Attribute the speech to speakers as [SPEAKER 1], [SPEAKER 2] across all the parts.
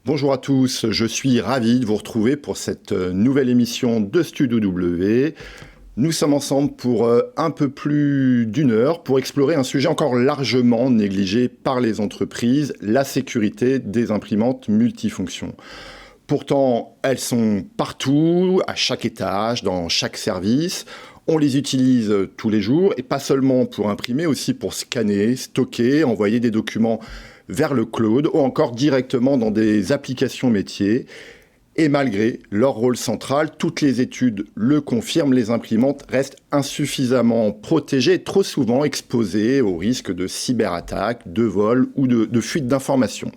[SPEAKER 1] Bonjour à tous, je suis ravi de vous retrouver pour cette nouvelle émission de Studio W. Nous sommes ensemble pour un peu plus d'une heure pour explorer un sujet encore largement négligé par les entreprises, la sécurité des imprimantes multifonctions. Pourtant, elles sont partout, à chaque étage, dans chaque service. On les utilise tous les jours, et pas seulement pour imprimer, aussi pour scanner, stocker, envoyer des documents vers le cloud, ou encore directement dans des applications métiers. Et malgré leur rôle central, toutes les études le confirment, les imprimantes restent insuffisamment protégées, trop souvent exposées au risque de cyberattaques, de vols ou de fuite d'informations.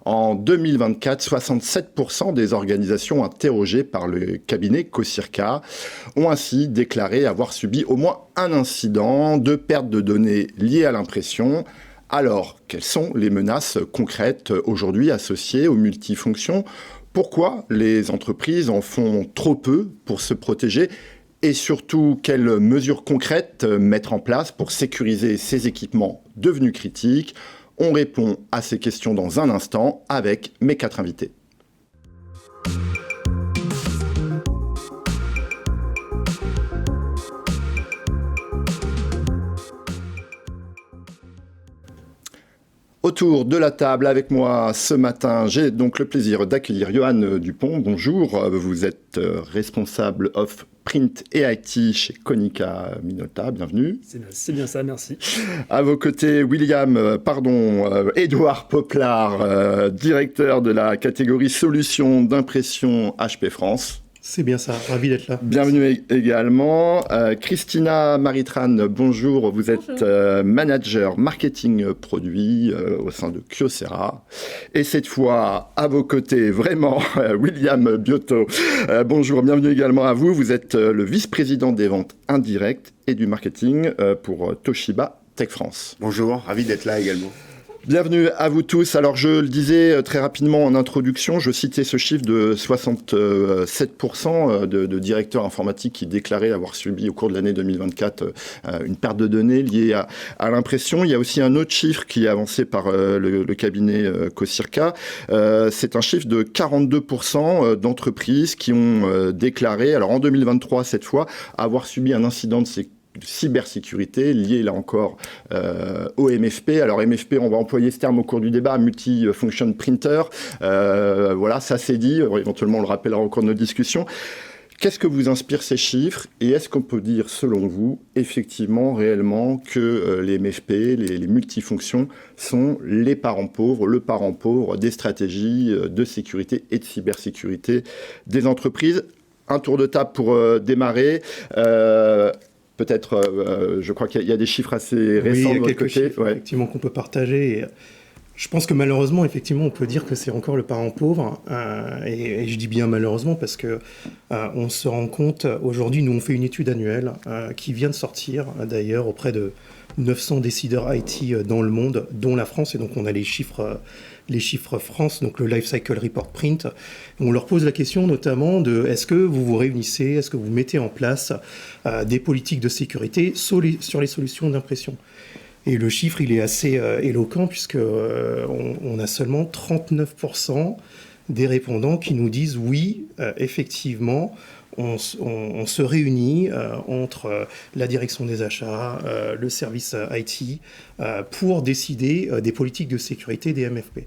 [SPEAKER 1] En 2024, 67% des organisations interrogées par le cabinet Cosirca ont ainsi déclaré avoir subi au moins un incident de perte de données liée à l'impression. Alors, quelles sont les menaces concrètes aujourd'hui associées aux multifonctions ? Pourquoi les entreprises en font trop peu pour se protéger ? Et surtout, quelles mesures concrètes mettre en place pour sécuriser ces équipements devenus critiques ? On répond à ces questions dans un instant avec mes 4 invités. Autour de la table avec moi ce matin, j'ai donc le plaisir d'accueillir Johan Dupont. Bonjour, vous êtes responsable of Print et IT chez Konica Minolta, bienvenue.
[SPEAKER 2] C'est bien ça, merci.
[SPEAKER 1] À vos côtés, Édouard Poplar, directeur de la catégorie solutions d'impression HP France.
[SPEAKER 3] C'est bien ça, ravi d'être là.
[SPEAKER 1] Bienvenue également. Christina Maritran, bonjour. Vous êtes manager marketing produit au sein de Kyocera. Et cette fois, à vos côtés, vraiment, William Biotto. Bonjour, bienvenue également à vous. Vous êtes le vice-président des ventes indirectes et du marketing pour Toshiba Tech France.
[SPEAKER 4] Bonjour, ravi d'être là également.
[SPEAKER 1] Bienvenue à vous tous. Alors, je le disais très rapidement en introduction, je citais ce chiffre de 67% de directeurs informatiques qui déclaraient avoir subi au cours de l'année 2024 une perte de données liée à l'impression. Il y a aussi un autre chiffre qui est avancé par le cabinet Cosirca. C'est un chiffre de 42% d'entreprises qui ont déclaré, alors en 2023 cette fois, avoir subi un incident de cybersécurité liée là encore au MFP. Alors MFP, on va employer ce terme au cours du débat, multi-function printer. Voilà, ça c'est dit. Éventuellement, on le rappellera au cours de nos discussions. Qu'est-ce que vous inspirent ces chiffres et est-ce qu'on peut dire, selon vous, effectivement, réellement, que les MFP, les multifonctions, sont les parents pauvres, le parent pauvre des stratégies de sécurité et de cybersécurité des entreprises ? Un tour de table pour démarrer. Peut-être, je crois qu'il y a des chiffres assez récents de votre côté.
[SPEAKER 3] Chiffres, effectivement, qu'on peut partager. Et je pense que malheureusement, effectivement, on peut dire que c'est encore le parent pauvre. Et je dis bien malheureusement parce que on se rend compte, aujourd'hui, nous on fait une étude annuelle qui vient de sortir, d'ailleurs, auprès de 900 décideurs IT dans le monde, dont la France. Et donc, on a les chiffres France, donc le Life Cycle Report Print. On leur pose la question notamment de est-ce que vous vous réunissez, est-ce que vous mettez en place des politiques de sécurité sur les solutions d'impression. Et le chiffre, il est assez éloquent puisqu'on a seulement 39% des répondants qui nous disent oui, effectivement, on se réunit entre la direction des achats, le service IT, pour décider des politiques de sécurité des MFP.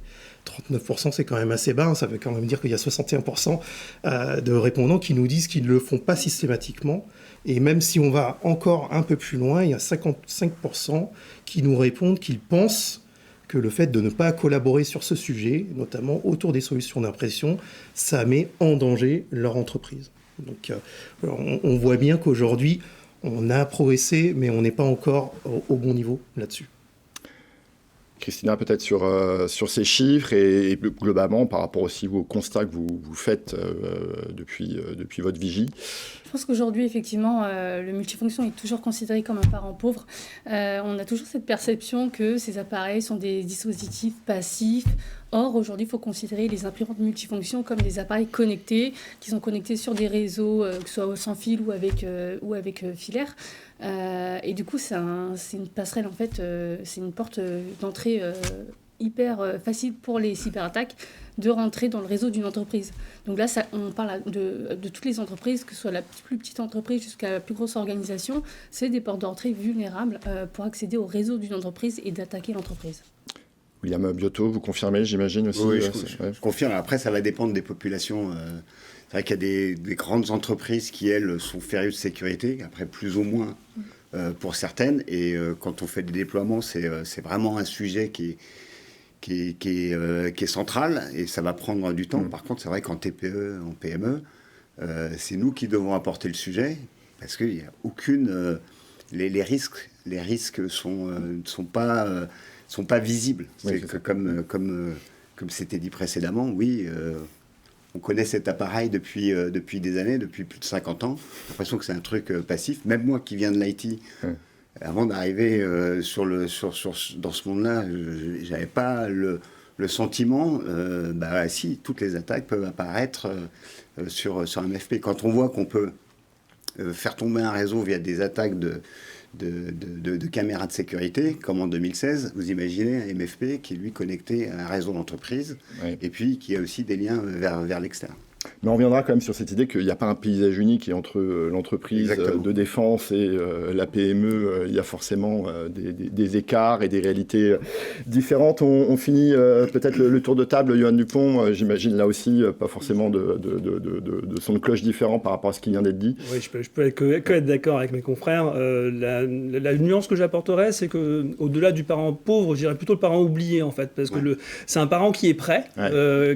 [SPEAKER 3] 39%, c'est quand même assez bas. Ça veut quand même dire qu'il y a 61% de répondants qui nous disent qu'ils ne le font pas systématiquement. Et même si on va encore un peu plus loin, il y a 55% qui nous répondent qu'ils pensent que le fait de ne pas collaborer sur ce sujet, notamment autour des solutions d'impression, ça met en danger leur entreprise. Donc on voit bien qu'aujourd'hui, on a progressé, mais on n'est pas encore au bon niveau là-dessus.
[SPEAKER 1] Christina, peut-être sur ces chiffres et globalement par rapport aussi aux constats que vous faites depuis votre vigie.
[SPEAKER 5] Je pense qu'aujourd'hui, effectivement, le multifonction est toujours considéré comme un parent pauvre. On a toujours cette perception que ces appareils sont des dispositifs passifs. Or, aujourd'hui, il faut considérer les imprimantes multifonctions comme des appareils connectés, qui sont connectés sur des réseaux, que ce soit sans fil ou avec filaire. Et du coup, c'est une passerelle, en fait, c'est une porte d'entrée hyper facile pour les cyberattaques de rentrer dans le réseau d'une entreprise. Donc là, on parle de toutes les entreprises, que ce soit la plus petite entreprise jusqu'à la plus grosse organisation, c'est des portes d'entrée vulnérables pour accéder au réseau d'une entreprise et d'attaquer l'entreprise.
[SPEAKER 1] William Biotto, vous confirmez, j'imagine aussi.
[SPEAKER 2] Oui, je confirme. Après, ça va dépendre des populations. C'est vrai qu'il y a des grandes entreprises qui, elles, sont férus de sécurité, après plus ou moins pour certaines. Et quand on fait des déploiements, c'est vraiment un sujet qui est central et ça va prendre du temps. Par contre, c'est vrai qu'en TPE, en PME, c'est nous qui devons apporter le sujet parce qu'il n'y a aucune... les risques sont pas visibles.
[SPEAKER 1] Oui,
[SPEAKER 2] c'est que comme c'était dit précédemment, oui, on connaît cet appareil depuis des années, depuis plus de 50 ans. J'ai l'impression que c'est un truc passif. Même moi qui viens de l'IT, avant d'arriver dans ce monde-là, j'avais pas le sentiment, si, toutes les attaques peuvent apparaître sur un MFP. Quand on voit qu'on peut faire tomber un réseau via des attaques de caméras de sécurité, comme en 2016, vous imaginez un MFP qui est lui connecté à un réseau d'entreprise et puis qui a aussi des liens vers l'externe.
[SPEAKER 1] Mais on reviendra quand même sur cette idée qu'il n'y a pas un paysage unique et entre l'entreprise de défense et la PME, il y a forcément des écarts et des réalités différentes. On finit peut-être le tour de table. Johan Dupont, j'imagine là aussi pas forcément de son de cloche différent par rapport à ce qui vient d'être dit.
[SPEAKER 4] Oui, je peux être d'accord avec mes confrères. La nuance que j'apporterais, c'est qu'au-delà du parent pauvre, je dirais plutôt le parent oublié en fait, parce que c'est un parent qui est prêt,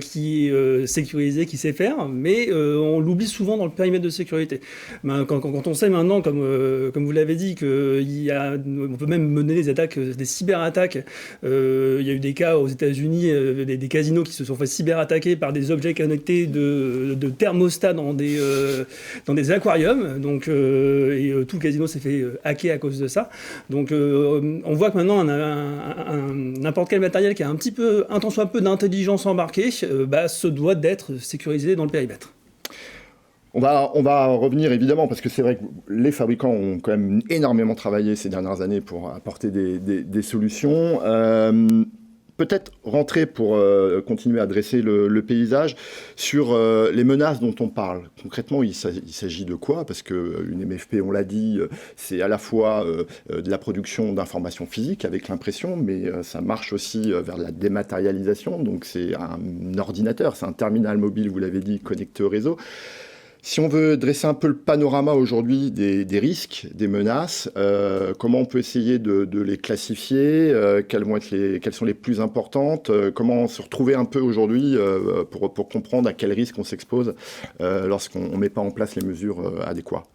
[SPEAKER 4] qui est sécurisé, qui sait faire, mais on l'oublie souvent dans le périmètre de sécurité. Quand on sait maintenant, comme vous l'avez dit, on peut même mener des attaques, des cyberattaques. Il y a eu des cas aux États-Unis, des casinos qui se sont fait cyberattaquer par des objets connectés de thermostats dans des aquariums. Donc, et tout le casino s'est fait hacker à cause de ça. Donc, on voit que maintenant, n'importe quel matériel qui a un tant soit peu d'intelligence embarquée, se doit d'être sécurisé dans le périmètre.
[SPEAKER 1] On va revenir évidemment, parce que c'est vrai que les fabricants ont quand même énormément travaillé ces dernières années pour apporter des solutions. Peut-être rentrer pour continuer à dresser le paysage sur les menaces dont on parle. Concrètement, il s'agit de quoi? Parce qu'une MFP, on l'a dit, c'est à la fois de la production d'informations physiques avec l'impression, mais ça marche aussi vers la dématérialisation. Donc c'est un ordinateur, c'est un terminal mobile, vous l'avez dit, connecté au réseau. Si on veut dresser un peu le panorama aujourd'hui des risques, des menaces, comment on peut essayer de les classifier, quelles sont les plus importantes, comment se retrouver un peu aujourd'hui pour comprendre à quel risque on s'expose lorsqu'on ne met pas en place les mesures adéquates?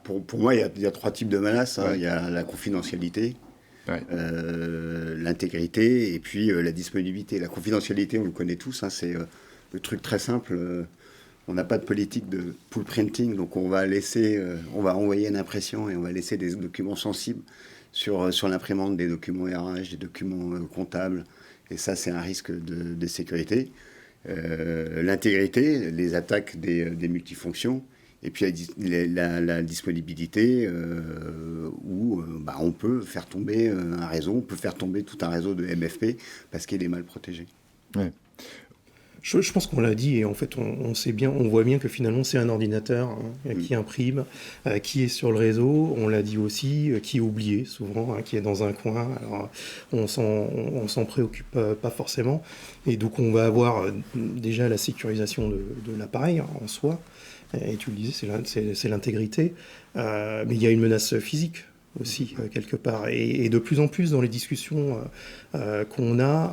[SPEAKER 2] Pour moi, il y a trois types de menaces. Il y a la confidentialité, l'intégrité et puis la disponibilité. La confidentialité, on le connaît tous, c'est le truc très simple. On n'a pas de politique de pool printing, donc on va envoyer une impression et on va laisser des documents sensibles sur l'imprimante, des documents RH, des documents comptables. Et ça, c'est un risque de sécurité. L'intégrité, les attaques des multifonctions, et puis la disponibilité où on peut faire tomber un réseau, on peut faire tomber tout un réseau de MFP parce qu'il est mal protégé.
[SPEAKER 1] Ouais.
[SPEAKER 3] Je pense qu'on l'a dit et en fait on sait bien, on voit bien que finalement c'est un ordinateur qui imprime, qui est sur le réseau, on l'a dit aussi, qui est oublié souvent, qui est dans un coin. Alors on s'en préoccupe pas forcément et donc on va avoir déjà la sécurisation de l'appareil en soi. Et tu le disais, c'est l'intégrité, mais il y a une menace physique aussi quelque part et de plus en plus dans les discussions qu'on a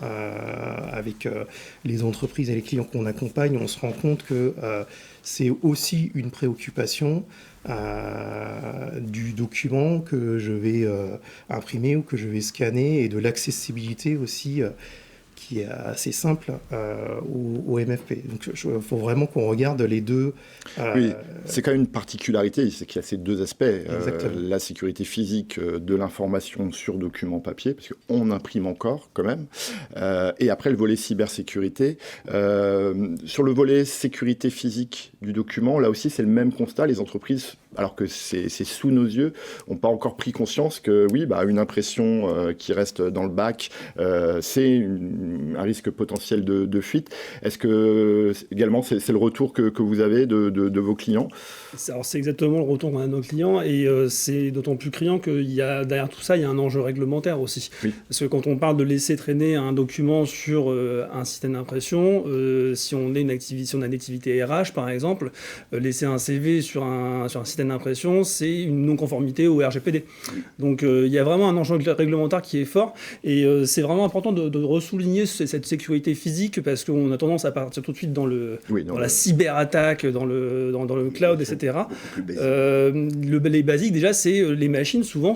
[SPEAKER 3] avec les entreprises et les clients qu'on accompagne, on se rend compte que c'est aussi une préoccupation du document que je vais imprimer ou que je vais scanner et de l'accessibilité aussi qui est assez simple au MFP. Donc il faut vraiment qu'on regarde les deux.
[SPEAKER 1] Oui, c'est quand même une particularité, c'est qu'il y a ces deux aspects. La sécurité physique de l'information sur document papier, parce qu'on imprime encore quand même, et après le volet cybersécurité. Sur le volet sécurité physique du document, là aussi c'est le même constat, les entreprises, alors que c'est sous nos yeux, n'ont pas encore pris conscience que oui, une impression qui reste dans le bac, c'est un risque potentiel de fuite. Est-ce que également c'est le retour que vous avez de vos clients?
[SPEAKER 4] Alors c'est exactement le retour qu'on a de nos clients, et c'est d'autant plus criant qu'il y a derrière tout ça, il y a un enjeu réglementaire aussi. Oui. Parce que quand on parle de laisser traîner un document sur un système d'impression, si on a une activité RH par exemple, laisser un CV sur un système d'impression, c'est une non-conformité au RGPD. Donc il y a vraiment un enjeu réglementaire qui est fort, et c'est vraiment important de ressouligner cette sécurité physique, parce qu'on a tendance à partir tout de suite dans la cyberattaque, dans le cloud, etc. Les basiques, déjà, c'est les machines souvent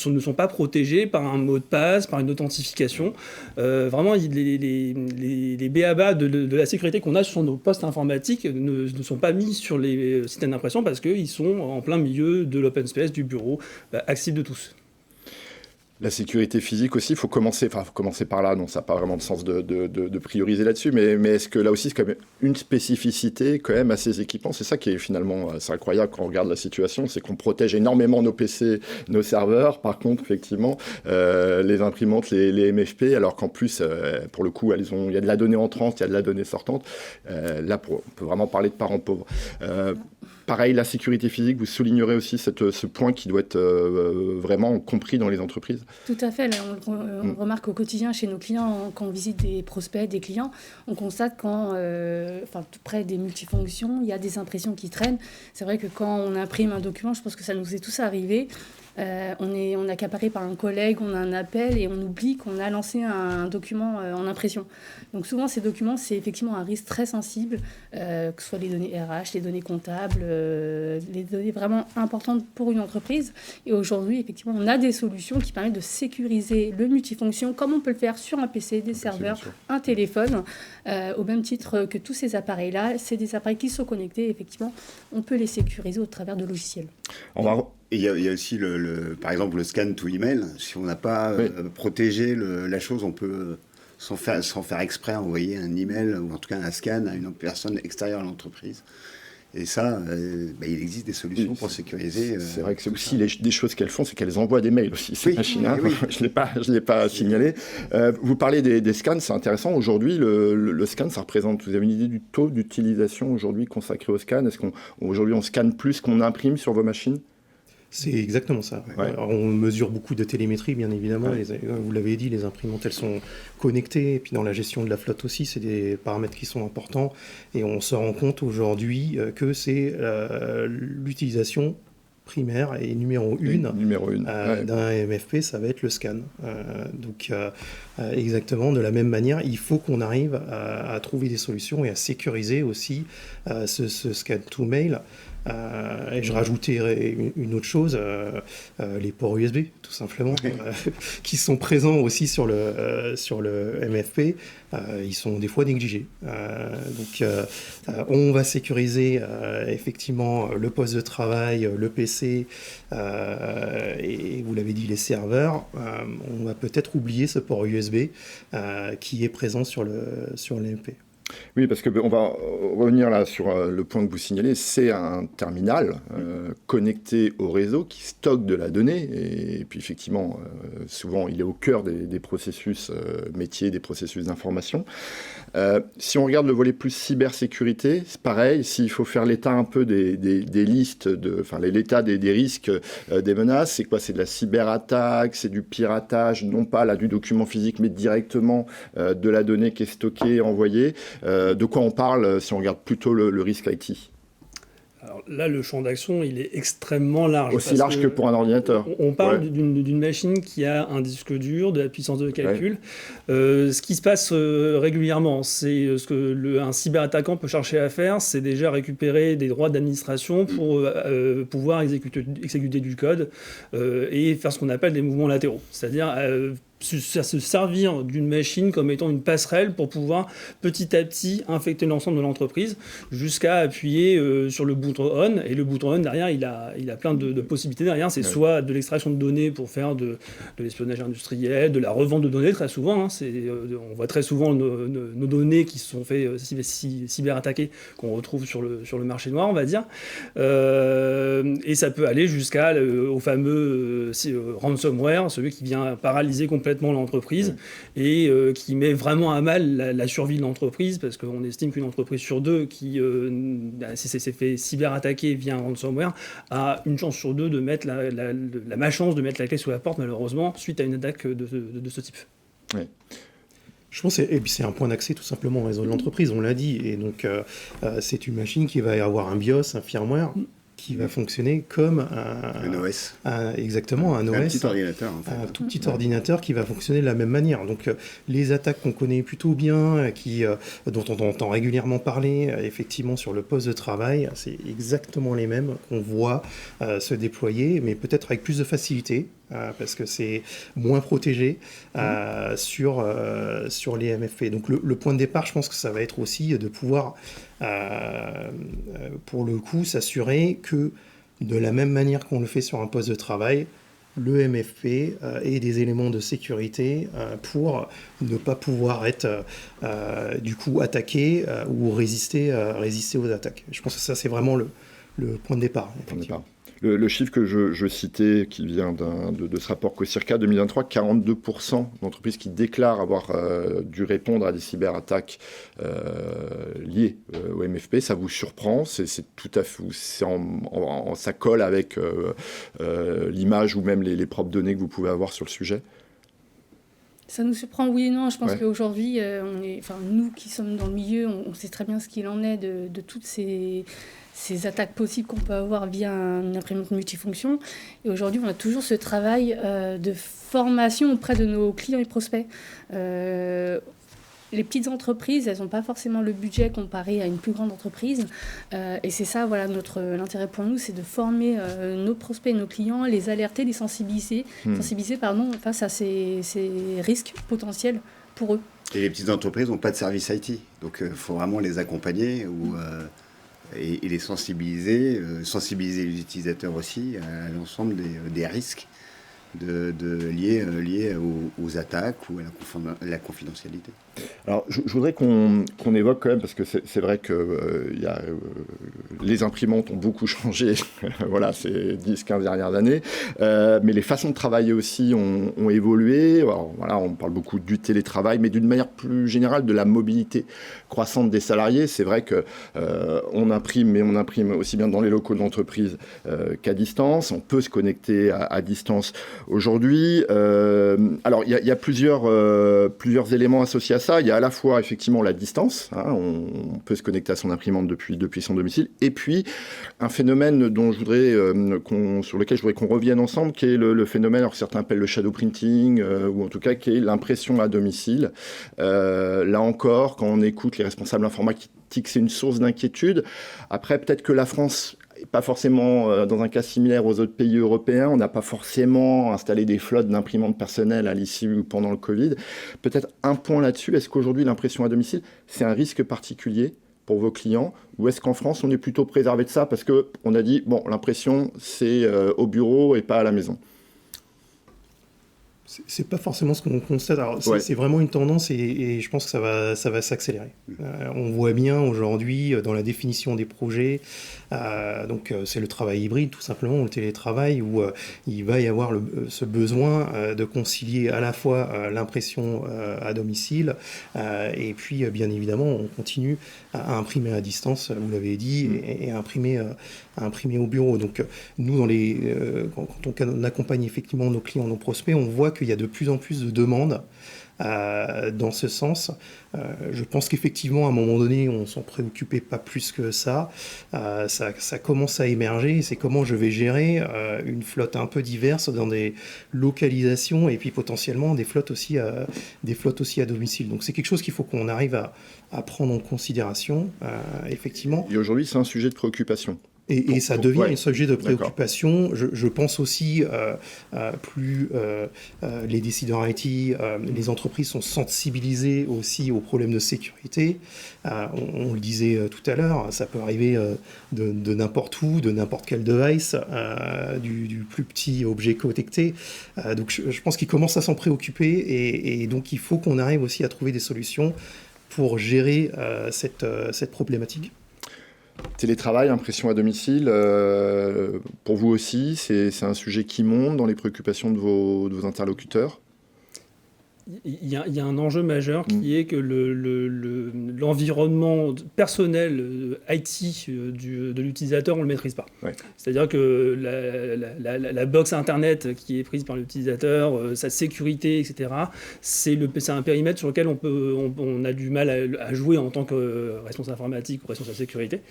[SPEAKER 4] ne sont pas protégées par un mot de passe, par une authentification. Vraiment, les b.a.-ba de la sécurité qu'on a sur nos postes informatiques ne sont pas mis sur les systèmes d'impression, parce qu'ils sont en plein milieu de l'open space, du bureau, accessible de tous.
[SPEAKER 1] La sécurité physique aussi, il faut commencer par là, non, ça n'a pas vraiment de sens de prioriser là-dessus, mais est-ce que là aussi, c'est quand même une spécificité quand même à ces équipements? C'est ça qui est finalement, c'est incroyable quand on regarde la situation, c'est qu'on protège énormément nos PC, nos serveurs, par contre, effectivement, les imprimantes, les MFP, alors qu'en plus, pour le coup, il y a de la donnée entrante, il y a de la donnée sortante. Là, on peut vraiment parler de parents pauvres. Pareil, la sécurité physique, vous soulignerez aussi ce point qui doit être vraiment compris dans les entreprises?
[SPEAKER 5] Tout à fait. Là, on remarque au quotidien chez nos clients, quand on visite des prospects, des clients, on constate tout près des multifonctions, il y a des impressions qui traînent. C'est vrai que quand on imprime un document, je pense que ça nous est tous arrivé. On est accaparé par un collègue, on a un appel et on oublie qu'on a lancé un document en impression. Donc souvent, ces documents, c'est effectivement un risque très sensible, que ce soit les données RH, les données comptables, les données vraiment importantes pour une entreprise. Et aujourd'hui, effectivement, on a des solutions qui permettent de sécuriser le multifonction, comme on peut le faire sur un PC, des serveurs, un téléphone, au même titre que tous ces appareils-là. C'est des appareils qui sont connectés. Effectivement, on peut les sécuriser au travers de logiciels.
[SPEAKER 2] Et il y a aussi, par exemple, le scan to email. Si on n'a pas protégé la chose, on peut, sans faire exprès, envoyer un email ou en tout cas un scan à une personne extérieure à l'entreprise. Et ça, il existe des solutions pour sécuriser.
[SPEAKER 1] C'est vrai que c'est aussi des choses qu'elles font, c'est qu'elles envoient des mails aussi, ces machines-là. Oui. Je ne l'ai pas signalé. Vous parlez des scans, c'est intéressant. Aujourd'hui, le scan, ça représente, vous avez une idée du taux d'utilisation aujourd'hui consacré au scan? Est-ce qu'aujourd'hui, on scanne plus qu'on imprime sur vos machines?
[SPEAKER 3] C'est exactement ça. Ouais. Alors, on mesure beaucoup de télémétrie, bien évidemment. Ouais. Vous l'avez dit, les imprimantes, elles sont connectées. Et puis dans la gestion de la flotte aussi, c'est des paramètres qui sont importants. Et on se rend compte aujourd'hui que c'est l'utilisation primaire et numéro 1 d'un MFP, ça va être le scan. Donc exactement de la même manière, il faut qu'on arrive à trouver des solutions et à sécuriser aussi ce scan to mail. Et je rajouterai une autre chose, les ports USB, tout simplement, qui sont présents aussi sur le MFP. Ils sont des fois négligés. Donc, on va sécuriser effectivement le poste de travail, le PC, et vous l'avez dit, les serveurs. On va peut-être oublier ce port USB qui est présent sur le MFP.
[SPEAKER 1] Oui, parce qu'on va revenir là sur le point que vous signalez, c'est un terminal connecté au réseau qui stocke de la donnée, et puis effectivement, souvent il est au cœur des processus métiers, des processus d'information. Si on regarde le volet plus cybersécurité, c'est pareil, s'il faut faire l'état un peu des listes, l'état des risques, des menaces, c'est quoi? C'est de la cyberattaque, c'est du piratage, non pas là du document physique, mais directement de la donnée qui est stockée, envoyée. De quoi on parle si on regarde plutôt le risque IT?
[SPEAKER 4] Alors là, le champ d'action, il est extrêmement large.
[SPEAKER 1] Aussi large que pour un ordinateur.
[SPEAKER 4] On parle d'une machine qui a un disque dur, de la puissance de calcul. Ce qui se passe régulièrement, c'est ce qu'un cyberattaquant peut chercher à faire, c'est déjà récupérer des droits d'administration pour pouvoir exécuter du code et faire ce qu'on appelle des mouvements latéraux. C'est-à-dire se servir d'une machine comme étant une passerelle pour pouvoir petit à petit infecter l'ensemble de l'entreprise jusqu'à appuyer sur le bouton on. Et le bouton on, derrière, il a plein de possibilités derrière. C'est soit de l'extraction de données pour faire de l'espionnage industriel, de la revente de données très souvent. On voit très souvent nos données qui se sont fait cyberattaquer qu'on retrouve sur le marché noir, on va dire. Et ça peut aller au fameux ransomware, celui qui vient paralyser complètement l'entreprise et qui met vraiment à mal la survie de l'entreprise, parce qu'on estime qu'une entreprise sur deux qui s'est fait cyberattaquer via un ransomware a une chance sur deux de mettre la malchance de mettre la clé sous la porte, malheureusement, suite à une attaque de ce type.
[SPEAKER 3] Oui. Je pense et puis c'est un point d'accès tout simplement au réseau de l'entreprise, on l'a dit, et donc c'est une machine qui va avoir un BIOS, un firmware, qui va fonctionner comme
[SPEAKER 2] un OS.
[SPEAKER 3] Exactement, un OS. Un
[SPEAKER 2] petit ordinateur, en fait.
[SPEAKER 3] Un tout petit ordinateur qui va fonctionner de la même manière. Donc, les attaques qu'on connaît plutôt bien, dont on entend régulièrement parler, effectivement, sur le poste de travail, c'est exactement les mêmes qu'on voit se déployer, mais peut-être avec plus de facilité, parce que c'est moins protégé sur les MFP. Donc, le point de départ, je pense que ça va être aussi de pouvoir, pour le coup, s'assurer que de la même manière qu'on le fait sur un poste de travail, le MFP ait des éléments de sécurité pour ne pas pouvoir être du coup attaqué ou résister aux attaques. Je pense que ça, c'est vraiment le point de départ. Effectivement.
[SPEAKER 1] Le chiffre que je citais, qui vient de ce rapport COCIRCA 2023, 42% d'entreprises qui déclarent avoir dû répondre à des cyberattaques liées au MFP. Ça vous surprend? C'est tout à fait, ça colle avec l'image ou même les propres données que vous pouvez avoir sur le sujet?
[SPEAKER 5] Ça nous surprend, oui et non. Je pense qu'aujourd'hui, nous qui sommes dans le milieu, on sait très bien ce qu'il en est de toutes ces attaques possibles qu'on peut avoir via une imprimante multifonction. Et aujourd'hui, on a toujours ce travail de formation auprès de nos clients et prospects. Les petites entreprises, elles n'ont pas forcément le budget comparé à une plus grande entreprise. Et c'est ça, voilà, l'intérêt pour nous, c'est de former nos prospects et nos clients, les alerter, les sensibiliser face à ces risques potentiels pour eux.
[SPEAKER 2] Et les petites entreprises n'ont pas de service IT. Donc, il faut vraiment les accompagner et les sensibiliser les utilisateurs aussi à l'ensemble des risques liés aux attaques ou à la confidentialité.
[SPEAKER 1] Alors, je voudrais qu'on évoque quand même, parce que c'est vrai que les imprimantes ont beaucoup changé voilà, ces 10-15 dernières années, mais les façons de travailler aussi ont évolué. Alors, voilà, on parle beaucoup du télétravail, mais d'une manière plus générale de la mobilité croissante des salariés. C'est vrai qu'on imprime, mais on imprime aussi bien dans les locaux de l'entreprise qu'à distance. On peut se connecter à distance aujourd'hui. Alors, il y a plusieurs éléments associés à ça. Il y a à la fois effectivement la distance, on peut se connecter à son imprimante depuis son domicile, et puis un phénomène dont sur lequel je voudrais qu'on revienne ensemble, qui est le phénomène, alors certains appellent le shadow printing, ou en tout cas qui est l'impression à domicile. Là encore, quand on écoute les responsables informatiques, c'est une source d'inquiétude. Après, peut-être que la France, pas forcément dans un cas similaire aux autres pays européens, on n'a pas forcément installé des flottes d'imprimantes personnelles à l'issue ou pendant le Covid. Peut-être un point là-dessus, est-ce qu'aujourd'hui l'impression à domicile, c'est un risque particulier pour vos clients, ou est-ce qu'en France on est plutôt préservé de ça parce qu'on a dit, bon, l'impression c'est au bureau et pas à la maison?
[SPEAKER 3] C'est pas forcément ce qu'on constate. Alors, c'est vraiment une tendance et je pense que ça va s'accélérer. On voit bien aujourd'hui dans la définition des projets, donc c'est le travail hybride tout simplement, le télétravail, où il va y avoir ce besoin de concilier à la fois l'impression à domicile et puis bien évidemment on continue à imprimer à distance, vous l'avez dit, et à imprimer au bureau. Donc nous, quand on accompagne effectivement nos clients, nos prospects, on voit qu'il y a de plus en plus de demandes dans ce sens. Je pense qu'effectivement, à un moment donné, on ne s'en préoccupait pas plus que ça. Ça commence à émerger. C'est comment je vais gérer une flotte un peu diverse dans des localisations et puis potentiellement des flottes aussi à domicile. Donc c'est quelque chose qu'il faut qu'on arrive à prendre en considération, effectivement.
[SPEAKER 1] Et aujourd'hui, c'est un sujet de préoccupation.
[SPEAKER 3] Et ça devient un sujet de préoccupation. Je pense aussi, plus les décideurs IT, les entreprises sont sensibilisées aussi aux problèmes de sécurité. On le disait tout à l'heure, ça peut arriver de n'importe où, de n'importe quel device, du plus petit objet connecté. Donc je pense qu'ils commencent à s'en préoccuper et donc il faut qu'on arrive aussi à trouver des solutions pour gérer cette problématique.
[SPEAKER 1] Télétravail, impression à domicile, pour vous aussi, c'est un sujet qui monte dans les préoccupations de vos interlocuteurs?
[SPEAKER 4] Il y a un enjeu majeur qui est que l'environnement personnel IT de l'utilisateur, on ne le maîtrise pas. Ouais. C'est-à-dire que la box Internet qui est prise par l'utilisateur, sa sécurité, etc., c'est un périmètre sur lequel on a du mal à jouer en tant que responsable informatique ou responsable sécurité.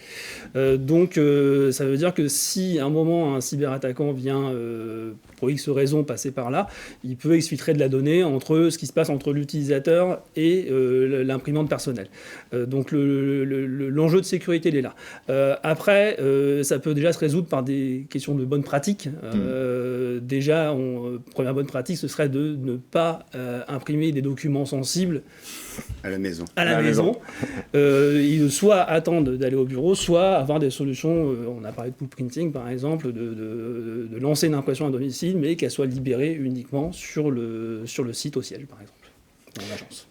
[SPEAKER 4] Donc, ça veut dire que si à un moment un cyberattaquant vient, pour X raisons, passer par là, il peut exfiltrer de la donnée entre ce qui se passe entre l'utilisateur et l'imprimante personnelle. Donc l'enjeu de sécurité, il est là. Après, ça peut déjà se résoudre par des questions de bonne pratique. Déjà, première bonne pratique, ce serait de ne pas imprimer des documents sensibles
[SPEAKER 2] à la maison.
[SPEAKER 4] Soit attendre d'aller au bureau, soit avoir des solutions, on a parlé de pool printing par exemple, de lancer une impression à domicile, mais qu'elle soit libérée uniquement sur le site au siège par exemple. Dans l'agence.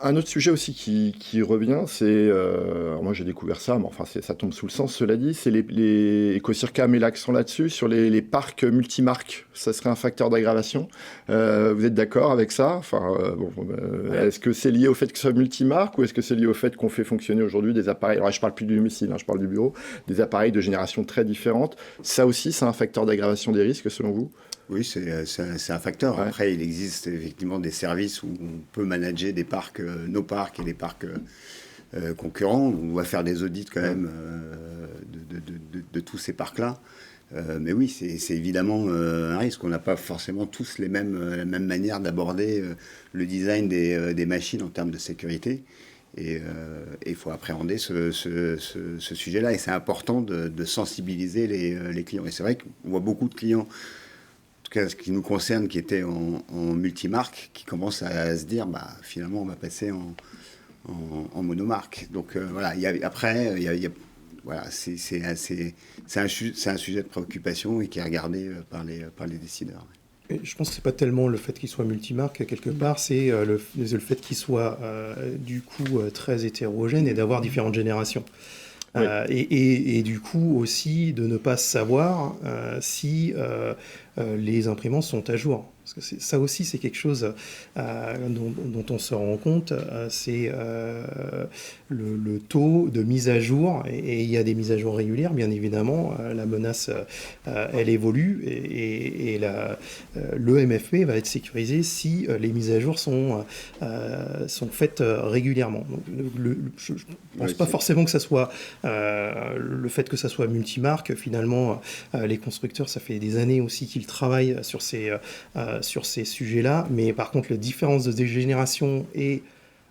[SPEAKER 1] Un autre sujet aussi qui revient, c'est, moi j'ai découvert ça, mais enfin ça tombe sous le sens, cela dit, c'est EcoCirca met l'accent là-dessus, sur les parcs multimarques. Ça serait un facteur d'aggravation. Vous êtes d'accord avec ça? Enfin, est-ce que c'est lié au fait que ce soit multimarque ou est-ce que c'est lié au fait qu'on fait fonctionner aujourd'hui des appareils, alors je parle plus du domicile, je parle du bureau, des appareils de génération très différentes. Ça aussi, c'est un facteur d'aggravation des risques selon vous?
[SPEAKER 2] Oui, c'est un facteur. Ouais. Après, il existe effectivement des services où on peut manager des parcs, nos parcs et les parcs concurrents. On va faire des audits quand même de tous ces parcs-là. Mais oui, c'est évidemment un risque. On n'a pas forcément tous la même manière d'aborder le design des machines en termes de sécurité. Et il faut appréhender ce sujet-là. Et c'est important de sensibiliser les clients. Et c'est vrai qu'on voit beaucoup de clients, en tout cas ce qui nous concerne, qui étaient en multimarque, qui commencent à se dire, finalement, on va passer en monomarque. Donc voilà, voilà, c'est un sujet de préoccupation et qui est regardé par les décideurs.
[SPEAKER 3] Et je pense que c'est pas tellement le fait qu'il soit multimarque quelque part, c'est le fait qu'il soit du coup très hétérogène et d'avoir différentes générations. Oui. Et du coup aussi de ne pas savoir si les imprimantes sont à jour. Parce que ça aussi, c'est quelque chose dont on se rend compte, c'est le taux de mise à jour. Et il y a des mises à jour régulières, bien évidemment. La menace, elle évolue. Et le MFP va être sécurisé si les mises à jour sont faites régulièrement. Donc, je ne pense pas forcément que ça soit le fait que ça soit multimarque. Finalement, les constructeurs, ça fait des années aussi qu'ils travaillent sur ces sujets-là, mais par contre, la différence de génération et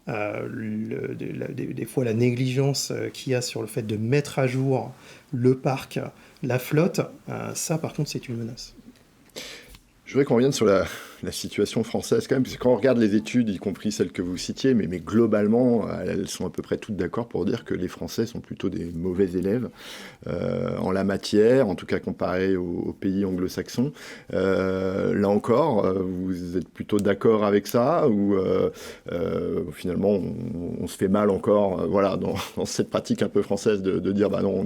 [SPEAKER 3] des fois la négligence qu'il y a sur le fait de mettre à jour le parc, la flotte, ça par contre, c'est une menace.
[SPEAKER 1] Je voudrais qu'on revienne sur la situation française quand même, parce que quand on regarde les études, y compris celles que vous citiez, mais globalement, elles sont à peu près toutes d'accord pour dire que les Français sont plutôt des mauvais élèves en la matière, en tout cas comparé aux pays anglo-saxons. Là encore, vous êtes plutôt d'accord avec ça, ou finalement on se fait mal encore dans cette pratique un peu française de dire non,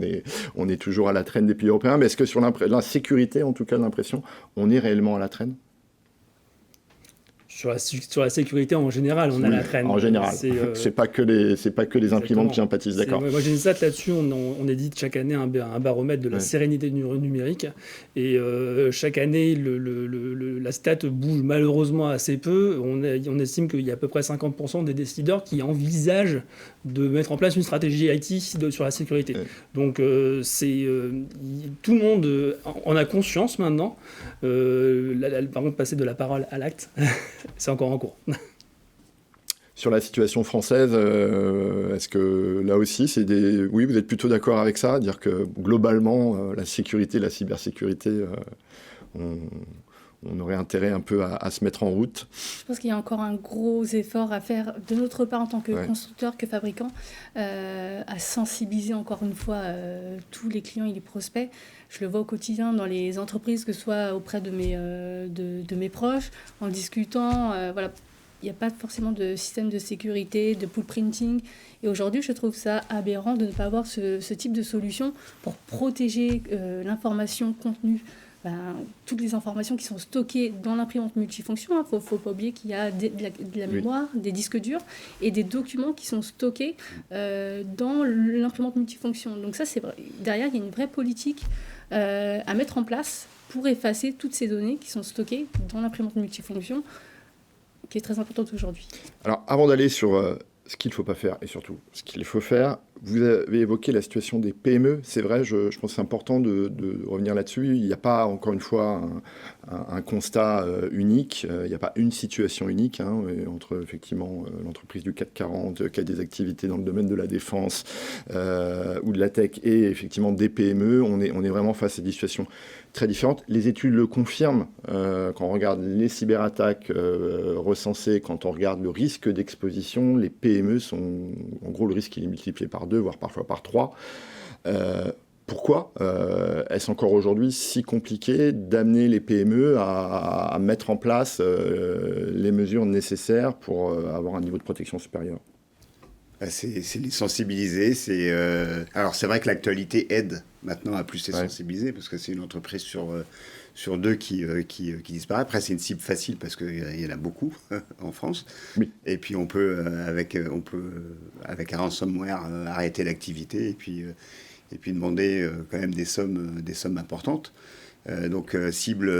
[SPEAKER 1] on est toujours à la traîne des pays européens, mais est-ce que sur la sécurité, en tout cas l'impression, on est réellement à la traîne?
[SPEAKER 4] Sur la sécurité en général, on a la traîne.
[SPEAKER 1] En général, c'est pas que les imprimantes qui en pâtissent, d'accord.
[SPEAKER 4] Moi j'ai une stat là-dessus, on édite chaque année un baromètre de la sérénité numérique, et chaque année la stat bouge malheureusement assez peu. On estime qu'il y a à peu près 50% des décideurs qui envisagent de mettre en place une stratégie IT sur la sécurité. Donc tout le monde en a conscience maintenant. Par contre, passer de la parole à l'acte, c'est encore en cours.
[SPEAKER 1] Sur la situation française, est-ce que là aussi, oui, vous êtes plutôt d'accord avec ça, dire que globalement, la sécurité, la cybersécurité, on aurait intérêt un peu à se mettre en route?
[SPEAKER 5] Je pense qu'il y a encore un gros effort à faire de notre part en tant que constructeur, que fabricant, à sensibiliser encore une fois tous les clients et les prospects. Je le vois au quotidien dans les entreprises, que ce soit auprès de mes proches, en discutant. Voilà. Il n'y a pas forcément de système de sécurité, de pool printing. Et aujourd'hui, je trouve ça aberrant de ne pas avoir ce type de solution pour protéger l'information contenue. Toutes les informations qui sont stockées dans l'imprimante multifonction. Il ne faut pas oublier qu'il y a de la mémoire, des disques durs et des documents qui sont stockés dans l'imprimante multifonction. Donc ça, c'est vrai. Derrière, il y a une vraie politique à mettre en place pour effacer toutes ces données qui sont stockées dans l'imprimante multifonction, qui est très importante aujourd'hui.
[SPEAKER 1] Alors, avant d'aller sur ce qu'il ne faut pas faire et surtout ce qu'il faut faire, vous avez évoqué la situation des PME. C'est vrai, je pense que c'est important de revenir là-dessus. Il n'y a pas, encore une fois, un constat unique. Il n'y a pas une situation unique entre, effectivement, l'entreprise du CAC 40 qui a des activités dans le domaine de la défense ou de la tech et, effectivement, des PME. On est vraiment face à des situations très différentes. Les études le confirment. Quand on regarde les cyberattaques recensées, quand on regarde le risque d'exposition, les PME sont... En gros, le risque, il est multiplié par 2, voire parfois par 3. Pourquoi est-ce encore aujourd'hui si compliqué d'amener les PME à mettre en place les mesures nécessaires pour avoir un niveau de protection supérieur?
[SPEAKER 2] C'est les sensibiliser. Alors, c'est vrai que l'actualité aide maintenant à plus les sensibiliser, parce que c'est une entreprise sur 2 qui disparaît. Après, c'est une cible facile parce qu'il y en a beaucoup en France. Oui. Et puis, on peut avec un ransomware, arrêter l'activité et puis demander quand même des sommes importantes. Donc, cible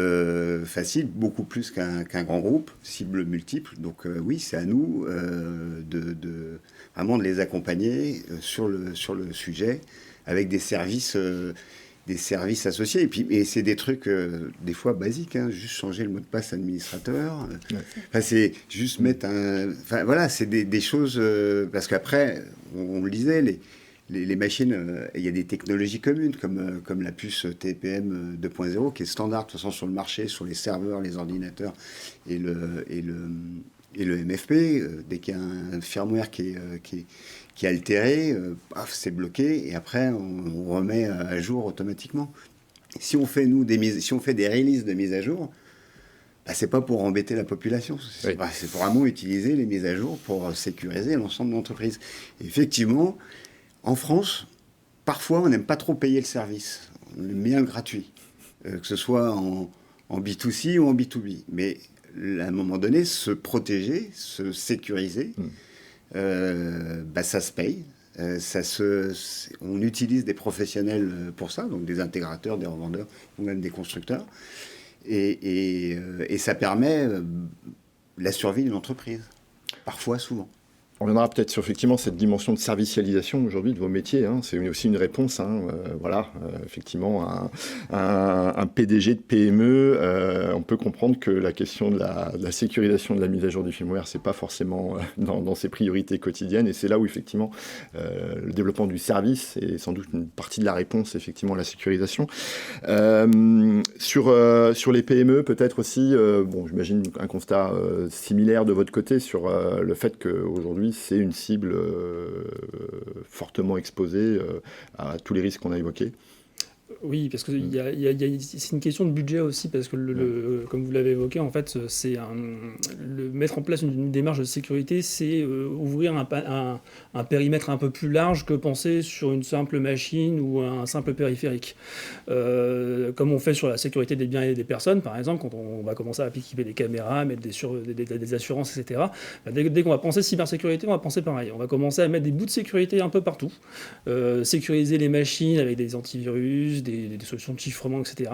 [SPEAKER 2] facile, beaucoup plus qu'un grand groupe, cible multiple. Donc, oui, c'est à nous vraiment de les accompagner sur le sujet avec des services associés. Et c'est des trucs, des fois, basiques. Juste changer le mot de passe administrateur. C'est juste mettre c'est des choses... parce qu'après, on le disait, les machines, il y a des technologies communes, comme la puce TPM 2.0, qui est standard, de toute façon, sur le marché, sur les serveurs, les ordinateurs et le MFP. Dès qu'il y a un firmware qui est altéré, c'est bloqué, et après, on remet à jour automatiquement. Si on fait, des releases de mise à jour, c'est pas pour embêter la population, c'est pour vraiment utiliser les mises à jour pour sécuriser l'ensemble de l'entreprise. Et effectivement, en France, parfois, on n'aime pas trop payer le service. On aime bien le gratuit, que ce soit en B2C ou en B2B. Mais à un moment donné, se protéger, se sécuriser, ça se paye. On utilise des professionnels pour ça, donc des intégrateurs, des revendeurs ou même des constructeurs. Et ça permet la survie d'une entreprise, parfois, souvent.
[SPEAKER 1] On reviendra peut-être sur effectivement cette dimension de servicialisation aujourd'hui de vos métiers. C'est aussi une réponse. Effectivement, un PDG de PME, on peut comprendre que la question de la sécurisation de la mise à jour du firmware, c'est pas forcément dans ses priorités quotidiennes. Et c'est là où effectivement le développement du service est sans doute une partie de la réponse effectivement à la sécurisation. Sur les PME, peut-être aussi, j'imagine un constat similaire de votre côté sur le fait qu'aujourd'hui c'est une cible fortement exposée à tous les risques qu'on a évoqués.
[SPEAKER 4] Oui, parce que c'est une question de budget aussi, parce que comme vous l'avez évoqué, en fait, mettre en place une démarche de sécurité, c'est ouvrir un périmètre un peu plus large que penser sur une simple machine ou un simple périphérique. Comme on fait sur la sécurité des biens et des personnes, par exemple, quand on va commencer à équiper des caméras, mettre des assurances, etc. Dès qu'on va penser cybersécurité, on va penser pareil. On va commencer à mettre des bouts de sécurité un peu partout, sécuriser les machines avec des antivirus, plus des solutions de chiffrement, etc.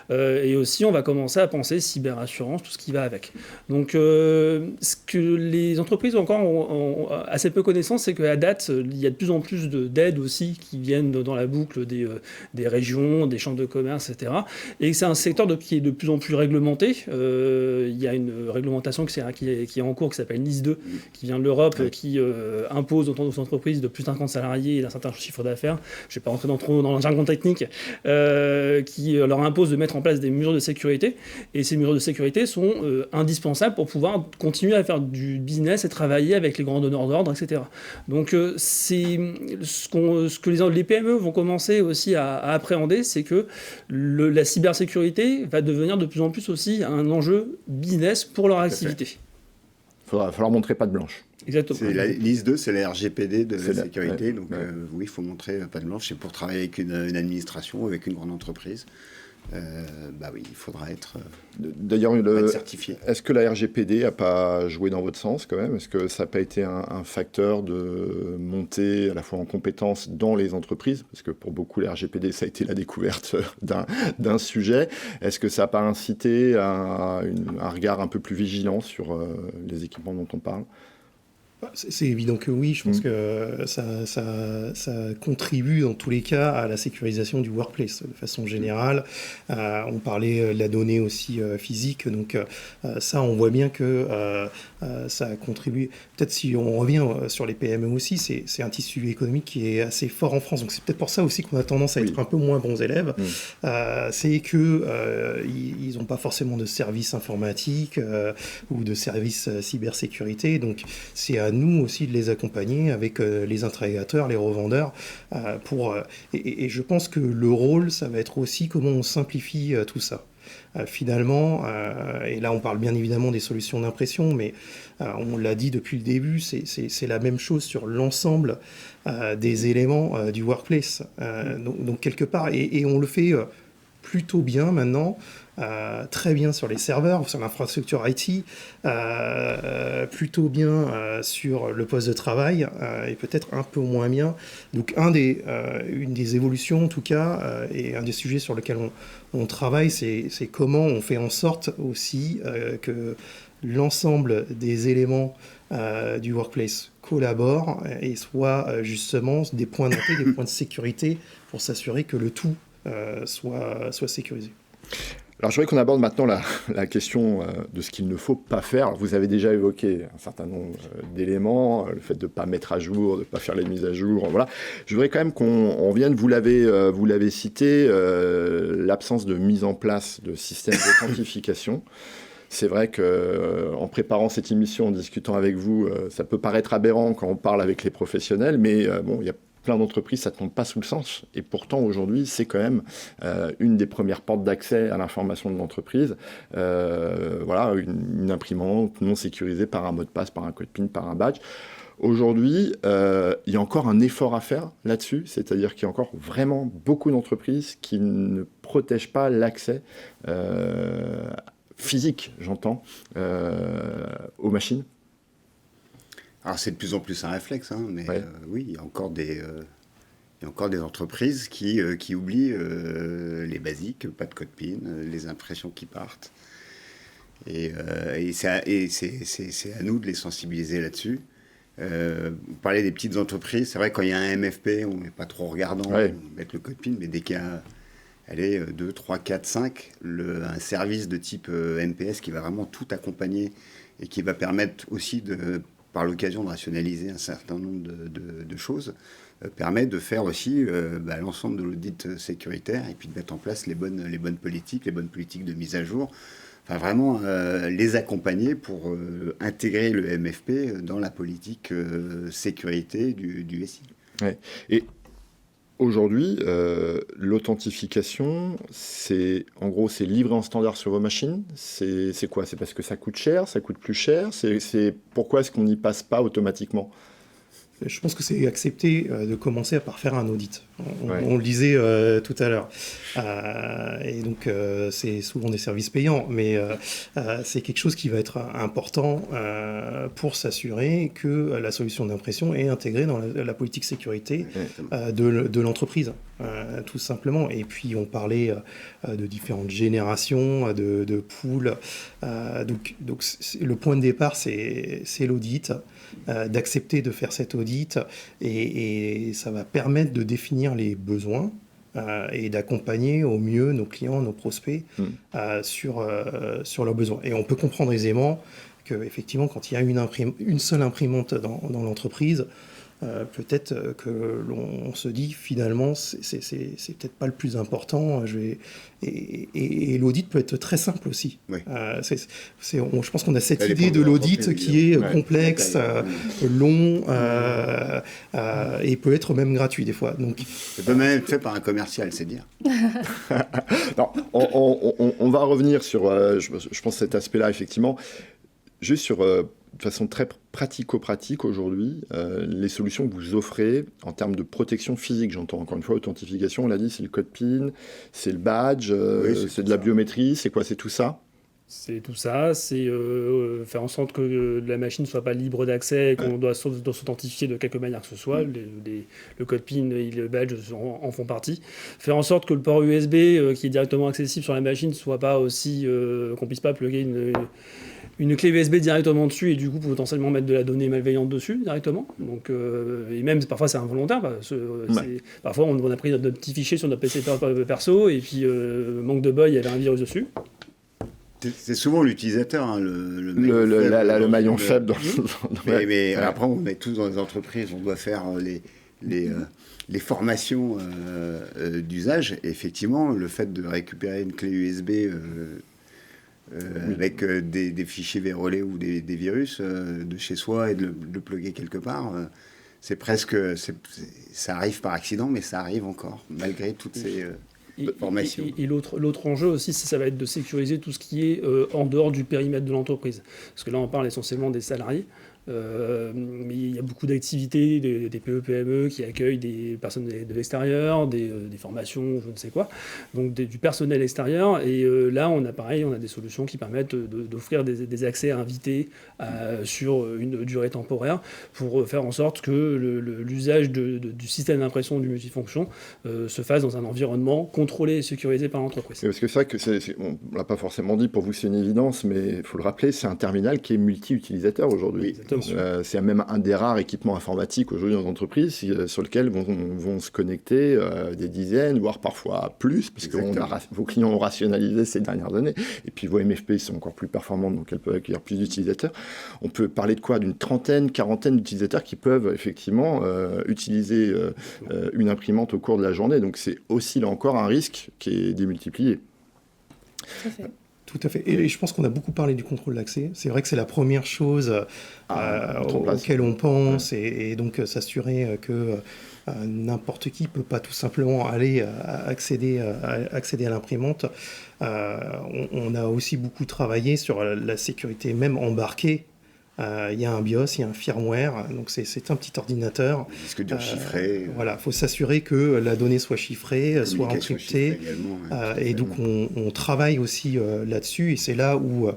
[SPEAKER 4] Et aussi, on va commencer à penser cyberassurance, tout ce qui va avec. Donc, ce que les entreprises ont assez peu connaissance, c'est qu'à date, il y a de plus en plus d'aides aussi qui viennent dans la boucle des régions, des chambres de commerce, etc. Et c'est un secteur qui est de plus en plus réglementé. Il y a une réglementation qui est en cours, qui s'appelle NIS2, qui vient de l'Europe, qui impose aux entreprises de plus de 50 salariés et d'un certain chiffre d'affaires, je ne vais pas rentrer trop dans le jargon technique, qui leur impose de mettre en place des mesures de sécurité. Et ces mesures de sécurité sont indispensables pour pouvoir continuer à faire du business et travailler avec les grands donneurs d'ordre, etc. Donc c'est ce que les PME vont commencer aussi à appréhender, c'est que la cybersécurité va devenir de plus en plus aussi un enjeu business pour leur activité.
[SPEAKER 1] Il va falloir montrer patte blanche.
[SPEAKER 2] Exactement. La NIS2, c'est la RGPD de la sécurité. Donc oui, il faut montrer patte blanche. C'est pour travailler avec une administration, avec une grande entreprise. Oui, il faudra être certifié.
[SPEAKER 1] Est-ce que la RGPD n'a pas joué dans votre sens quand même ? Est-ce que ça n'a pas été un facteur de montée à la fois en compétences dans les entreprises ? Parce que pour beaucoup, la RGPD, ça a été la découverte d'un sujet. Est-ce que ça n'a pas incité à un regard un peu plus vigilant sur les équipements dont on parle ?
[SPEAKER 3] C'est évident que oui, je pense que ça contribue dans tous les cas à la sécurisation du workplace de façon générale. On parlait de la donnée aussi physique, donc ça on voit bien que ça a contribué. Peut-être si on revient sur les PME aussi, c'est un tissu économique qui est assez fort en France, donc c'est peut-être pour ça aussi qu'on a tendance à être un peu moins bons élèves. C'est que ils n'ont pas forcément de services informatiques ou de services cybersécurité, donc c'est à nous aussi de les accompagner avec les intégrateurs, les revendeurs, et je pense que le rôle, ça va être aussi comment on simplifie tout ça. Finalement, et là on parle bien évidemment des solutions d'impression, mais on l'a dit depuis le début, c'est la même chose sur l'ensemble des éléments du workplace. Donc quelque part, et on le fait plutôt bien maintenant, très bien sur les serveurs, sur l'infrastructure IT, plutôt bien sur le poste de travail, et peut-être un peu moins bien. Donc une des évolutions en tout cas, et un des sujets sur lesquels on travaille, c'est comment on fait en sorte aussi que l'ensemble des éléments du workplace collaborent et soient justement des points d'entrée, des points de sécurité pour s'assurer que le tout soit sécurisé.
[SPEAKER 1] Alors, je voudrais qu'on aborde maintenant la question de ce qu'il ne faut pas faire. Vous avez déjà évoqué un certain nombre d'éléments, le fait de ne pas mettre à jour, de ne pas faire les mises à jour. Voilà. Je voudrais quand même qu'on vienne, vous l'avez cité, l'absence de mise en place de systèmes d'authentification. C'est vrai qu'en préparant cette émission, en discutant avec vous, ça peut paraître aberrant quand on parle avec les professionnels, mais il y a plein d'entreprises, ça ne tombe pas sous le sens. Et pourtant, aujourd'hui, c'est quand même une des premières portes d'accès à l'information de l'entreprise. Voilà, une imprimante non sécurisée par un mot de passe, par un code PIN, par un badge. Aujourd'hui, il y a encore un effort à faire là-dessus, c'est-à-dire qu'il y a encore vraiment beaucoup d'entreprises qui ne protègent pas l'accès physique, j'entends, aux machines.
[SPEAKER 2] Alors c'est de plus en plus un réflexe, mais oui, il y a encore des entreprises qui oublient les basiques, pas de code PIN, les impressions qui partent. Et c'est à nous de les sensibiliser là-dessus. Vous parlez des petites entreprises, c'est vrai quand il y a un MFP, on n'est pas trop regardant, on met le code PIN, mais dès qu'il y a 2, 3, 4, 5, un service de type MPS qui va vraiment tout accompagner et qui va permettre aussi par l'occasion de rationaliser un certain nombre de choses, permet de faire aussi l'ensemble de l'audit sécuritaire et puis de mettre en place les bonnes politiques de mise à jour. Enfin, vraiment les accompagner pour intégrer le MFP dans la politique sécurité du SI.
[SPEAKER 1] Ouais. Et aujourd'hui, l'authentification, c'est livré en standard sur vos machines. C'est quoi ? C'est parce que ça coûte cher, ça coûte plus cher. Pourquoi est-ce qu'on n'y passe pas automatiquement ?
[SPEAKER 3] Je pense que c'est accepter de commencer par faire un audit. On le disait tout à l'heure. Et donc, c'est souvent des services payants, mais c'est quelque chose qui va être important pour s'assurer que la solution d'impression est intégrée dans la politique sécurité de l'entreprise. tout simplement. Et puis on parlait de différentes générations, de pools. Donc le point de départ, c'est l'audit, d'accepter de faire cet audit, et ça va permettre de définir les besoins et d'accompagner au mieux nos clients, nos prospects sur leurs besoins. Et on peut comprendre aisément qu'effectivement, quand il y a une seule imprimante dans l'entreprise, peut-être que l'on se dit finalement c'est peut-être pas le plus important. Et l'audit peut être très simple aussi. Oui. Je pense qu'on a cette idée de l'audit qui est complexe, long, et peut être même gratuit des fois. Donc,
[SPEAKER 2] ça peut même être fait par un commercial, c'est dire.
[SPEAKER 1] Non, on va revenir sur, je pense, cet aspect-là, effectivement. Juste sur, de façon très pratico-pratique aujourd'hui, les solutions que vous offrez en termes de protection physique, j'entends encore une fois, authentification, on l'a dit, c'est le code PIN, c'est le badge, c'est de la biométrie, c'est quoi, c'est tout ça ?
[SPEAKER 4] C'est tout ça, c'est faire en sorte que la machine ne soit pas libre d'accès et qu'on doit s'authentifier de quelque manière que ce soit. Le code PIN et le badge en font partie. Faire en sorte que le port USB qui est directement accessible sur la machine ne soit pas aussi... qu'on ne puisse pas plugger une clé USB directement dessus et du coup potentiellement mettre de la donnée malveillante dessus directement. Donc, et même parfois c'est involontaire. Parfois on a pris notre petit fichier sur notre PC perso et puis manque de bol, il y avait un virus dessus.
[SPEAKER 2] C'est souvent l'utilisateur, le
[SPEAKER 1] maillon faible.
[SPEAKER 2] Mais après, on met tous dans les entreprises, on doit faire les formations d'usage. Et effectivement, le fait de récupérer une clé USB avec des fichiers vérolés ou des virus de chez soi et de le plugger quelque part, c'est presque... ça arrive par accident, mais ça arrive encore, malgré toutes ces... formation.
[SPEAKER 4] Et l'autre enjeu aussi, ça va être de sécuriser tout ce qui est en dehors du périmètre de l'entreprise. Parce que là, on parle essentiellement des salariés. Mais il y a beaucoup d'activités, des PE-PME qui accueillent des personnes de l'extérieur, des formations, je ne sais quoi, donc du personnel extérieur. Et là, on a des solutions qui permettent d'offrir des accès invités sur une durée temporaire pour faire en sorte que l'usage du système d'impression du multifonction se fasse dans un environnement contrôlé et sécurisé par l'entreprise.
[SPEAKER 1] Parce que c'est vrai que on ne l'a pas forcément dit, pour vous c'est une évidence, mais il faut le rappeler, c'est un terminal qui est multi-utilisateur aujourd'hui. Oui. C'est même un des rares équipements informatiques aujourd'hui dans les entreprises sur lesquels vont se connecter des dizaines, voire parfois plus, parce que vos clients ont rationalisé ces dernières années, et puis vos MFP sont encore plus performantes, donc elles peuvent accueillir plus d'utilisateurs. On peut parler de quoi ? D'une trentaine, quarantaine d'utilisateurs qui peuvent effectivement utiliser une imprimante au cours de la journée. Donc c'est aussi là encore un risque qui est démultiplié.
[SPEAKER 3] Tout à fait. Tout à fait. Et je pense qu'on a beaucoup parlé du contrôle d'accès. C'est vrai que c'est la première chose auquel on pense, et donc s'assurer que n'importe qui ne peut pas tout simplement aller accéder à l'imprimante. On a aussi beaucoup travaillé sur la sécurité même embarquée. Il y a un BIOS, il y a un firmware, donc c'est un petit ordinateur.
[SPEAKER 2] Le disque dur chiffré.
[SPEAKER 3] Voilà, il faut s'assurer que la donnée soit chiffrée, soit encryptée. Et donc on travaille aussi là-dessus, et c'est là où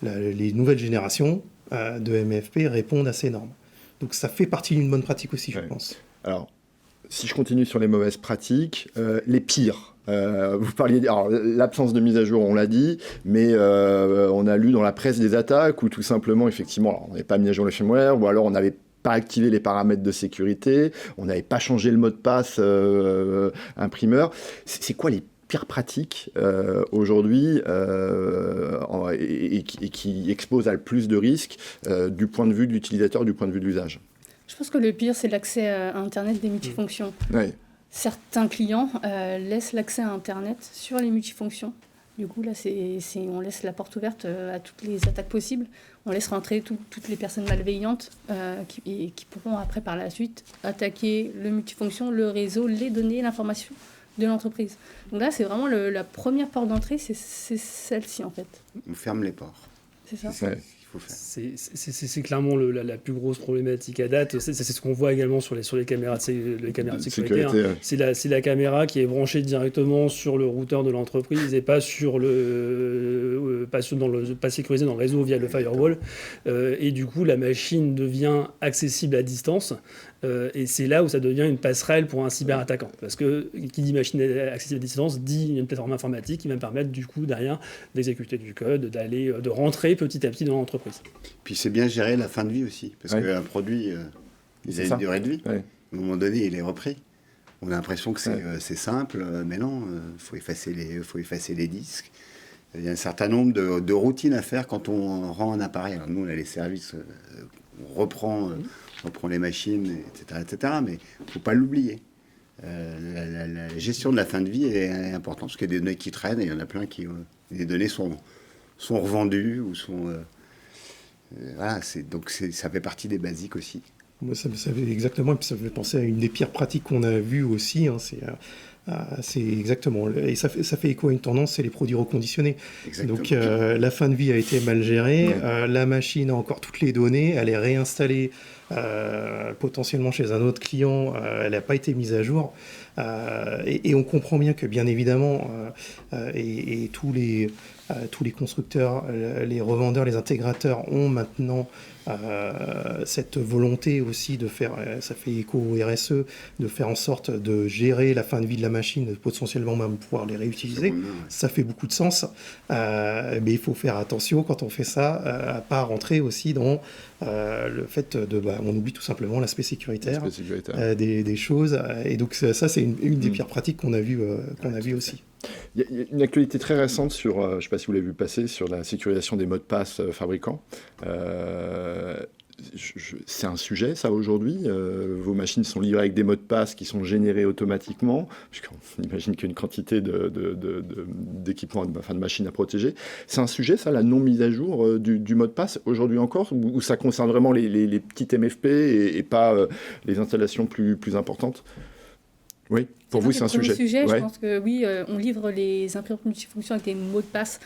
[SPEAKER 3] les nouvelles générations de MFP répondent à ces normes. Donc ça fait partie d'une bonne pratique aussi, je pense.
[SPEAKER 1] Alors, si je continue sur les mauvaises pratiques, les pires. Vous parliez, alors l'absence de mise à jour, on l'a dit, mais on a lu dans la presse des attaques où tout simplement, effectivement, alors, on n'avait pas mis à jour le firmware, ou alors on n'avait pas activé les paramètres de sécurité, on n'avait pas changé le mot de passe imprimeur. C'est quoi les pires pratiques aujourd'hui et qui exposent à le plus de risques du point de vue de l'utilisateur, du point de vue de l'usage ?
[SPEAKER 5] Je pense que le pire, c'est l'accès à Internet des multifonctions.
[SPEAKER 1] Oui.
[SPEAKER 5] Certains clients laissent l'accès à Internet sur les multifonctions. Du coup, là, on laisse la porte ouverte à toutes les attaques possibles. On laisse rentrer toutes les personnes malveillantes qui pourront après, par la suite, attaquer le multifonction, le réseau, les données, l'information de l'entreprise. Donc là, c'est vraiment la première porte d'entrée, c'est celle-ci, en fait.
[SPEAKER 2] On ferme les ports.
[SPEAKER 5] C'est ça.
[SPEAKER 2] Il faut faire.
[SPEAKER 4] C'est clairement la plus grosse problématique à date. C'est ce qu'on voit également sur les caméras de sécurité. Hein. C'est la caméra qui est branchée directement sur le routeur de l'entreprise et pas pas sécurisée dans le réseau via le firewall. Et du coup, la machine devient accessible à distance. Et c'est là où ça devient une passerelle pour un cyberattaquant. Parce que qui dit machine accessible à distance dit une plateforme informatique qui va me permettre du coup derrière d'exécuter du code, de rentrer petit à petit dans l'entreprise.
[SPEAKER 2] Puis c'est bien gérer la fin de vie aussi. Parce qu'un produit, il a une durée de vie. Ouais. À un moment donné, il est repris. On a l'impression que c'est simple, mais non, faut effacer les disques. Il y a un certain nombre de routines à faire quand on rend un appareil. Alors nous, on a les services, on reprend les machines, etc. Mais il ne faut pas l'oublier. La gestion de la fin de vie est importante, parce qu'il y a des données qui traînent, et il y en a plein qui... les données sont revendues, ou sont... voilà, ça fait partie des basiques aussi.
[SPEAKER 3] Moi, ça fait exactement, et puis ça me fait penser à une des pires pratiques qu'on a vues aussi, hein, c'est exactement, et ça fait écho à une tendance, c'est les produits reconditionnés. Exactement. Donc la fin de vie a été mal gérée, la machine a encore toutes les données, elle est réinstallée potentiellement chez un autre client, elle n'a pas été mise à jour, et on comprend bien que bien évidemment, et tous les constructeurs, les revendeurs, les intégrateurs ont maintenant cette volonté aussi de faire, ça fait écho au RSE, de faire en sorte de gérer la fin de vie de la machine, de potentiellement même pouvoir les réutiliser. Ça fait beaucoup de sens, mais il faut faire attention quand on fait ça, à pas rentrer aussi dans le fait on oublie tout simplement l'aspect sécuritaire, des choses, et donc ça c'est une des pires pratiques qu'on a vu aussi.
[SPEAKER 1] Il y a une actualité très récente sur, je ne sais pas si vous l'avez vu passer, sur la sécurisation des mots de passe fabricants. C'est un sujet, ça, aujourd'hui. Vos machines sont livrées avec des mots de passe qui sont générés automatiquement, puisqu'on imagine qu'il y a une quantité d'équipements, de machines à protéger. C'est un sujet, ça, la non-mise à jour du mot de passe, aujourd'hui encore, ou ça concerne vraiment les petites MFP et pas les installations plus importantes? Oui, pour vous, c'est un sujet.
[SPEAKER 5] Je pense que oui, on livre les imprimantes multifonctions avec des mots de passe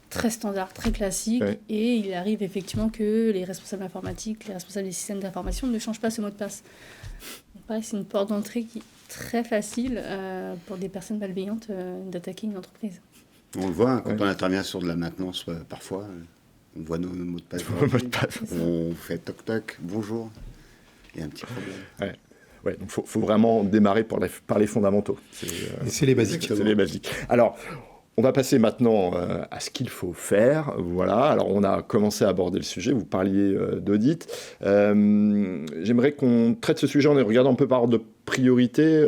[SPEAKER 5] très standards, très classiques, et il arrive effectivement que les responsables informatiques, les responsables des systèmes d'information ne changent pas ce mot de passe. Pareil, c'est une porte d'entrée qui est très facile pour des personnes malveillantes d'attaquer une entreprise.
[SPEAKER 2] On le voit quand on intervient sur de la maintenance, parfois, on voit nos mots de passe. On fait toc-toc, bonjour, il y a un petit problème.
[SPEAKER 1] Ouais, donc faut vraiment démarrer par les fondamentaux.
[SPEAKER 3] C'est les basiques.
[SPEAKER 1] C'est les basiques. Alors, on va passer maintenant à ce qu'il faut faire. Voilà. Alors, on a commencé à aborder le sujet. Vous parliez d'audit. J'aimerais qu'on traite ce sujet en regardant un peu par ordre de priorité.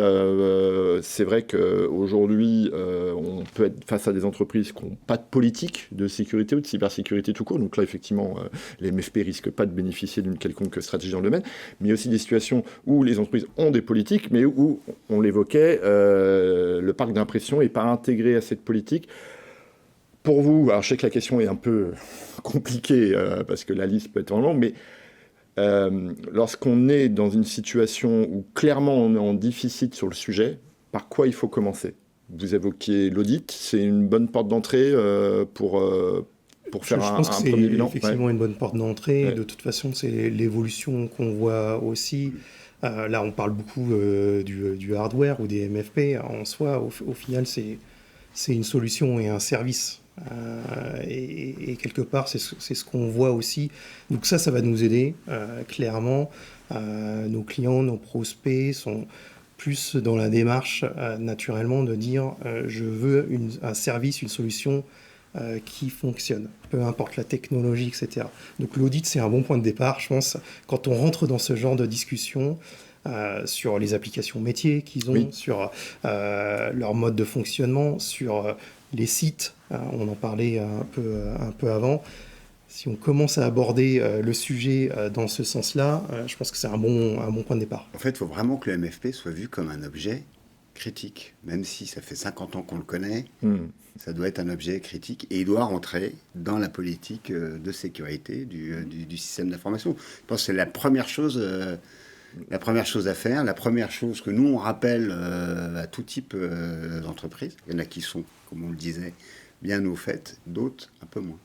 [SPEAKER 1] C'est vrai qu'aujourd'hui, on peut être face à des entreprises qui n'ont pas de politique de sécurité ou de cybersécurité tout court. Donc là, effectivement, les MFP ne risquent pas de bénéficier d'une quelconque stratégie dans le domaine. Mais il y a aussi des situations où les entreprises ont des politiques, mais où, on l'évoquait, le parc d'impression n'est pas intégré à cette politique. Pour vous, alors je sais que la question est un peu compliquée, parce que la liste peut être en longue, mais lorsqu'on est dans une situation où clairement on est en déficit sur le sujet, par quoi il faut commencer? Vous évoquiez l'audit, c'est une bonne porte d'entrée pour faire un premier bilan.
[SPEAKER 3] Je pense que c'est effectivement une bonne porte d'entrée. Ouais. De toute façon, c'est l'évolution qu'on voit aussi. Là, on parle beaucoup du hardware ou des MFP. En soi, au final, c'est une solution et un service. Et quelque part, c'est ce qu'on voit aussi. Donc ça va nous aider, clairement. Nos clients, nos prospects sont plus dans la démarche, naturellement, de dire je veux un service, une solution qui fonctionne, peu importe la technologie, etc. Donc l'audit, c'est un bon point de départ, je pense, quand on rentre dans ce genre de discussion. Sur les applications métiers qu'ils ont, sur leur mode de fonctionnement, sur les sites, on en parlait un peu avant. Si on commence à aborder le sujet dans ce sens-là, je pense que c'est un bon point de départ.
[SPEAKER 2] En fait, il faut vraiment que le MFP soit vu comme un objet critique. Même si ça fait 50 ans qu'on le connaît, ça doit être un objet critique et il doit rentrer dans la politique de sécurité du système d'information. Je pense que c'est la première chose à faire, la première chose que nous on rappelle à tout type d'entreprise. Il y en a qui sont, comme on le disait, bien au fait, d'autres un peu moins.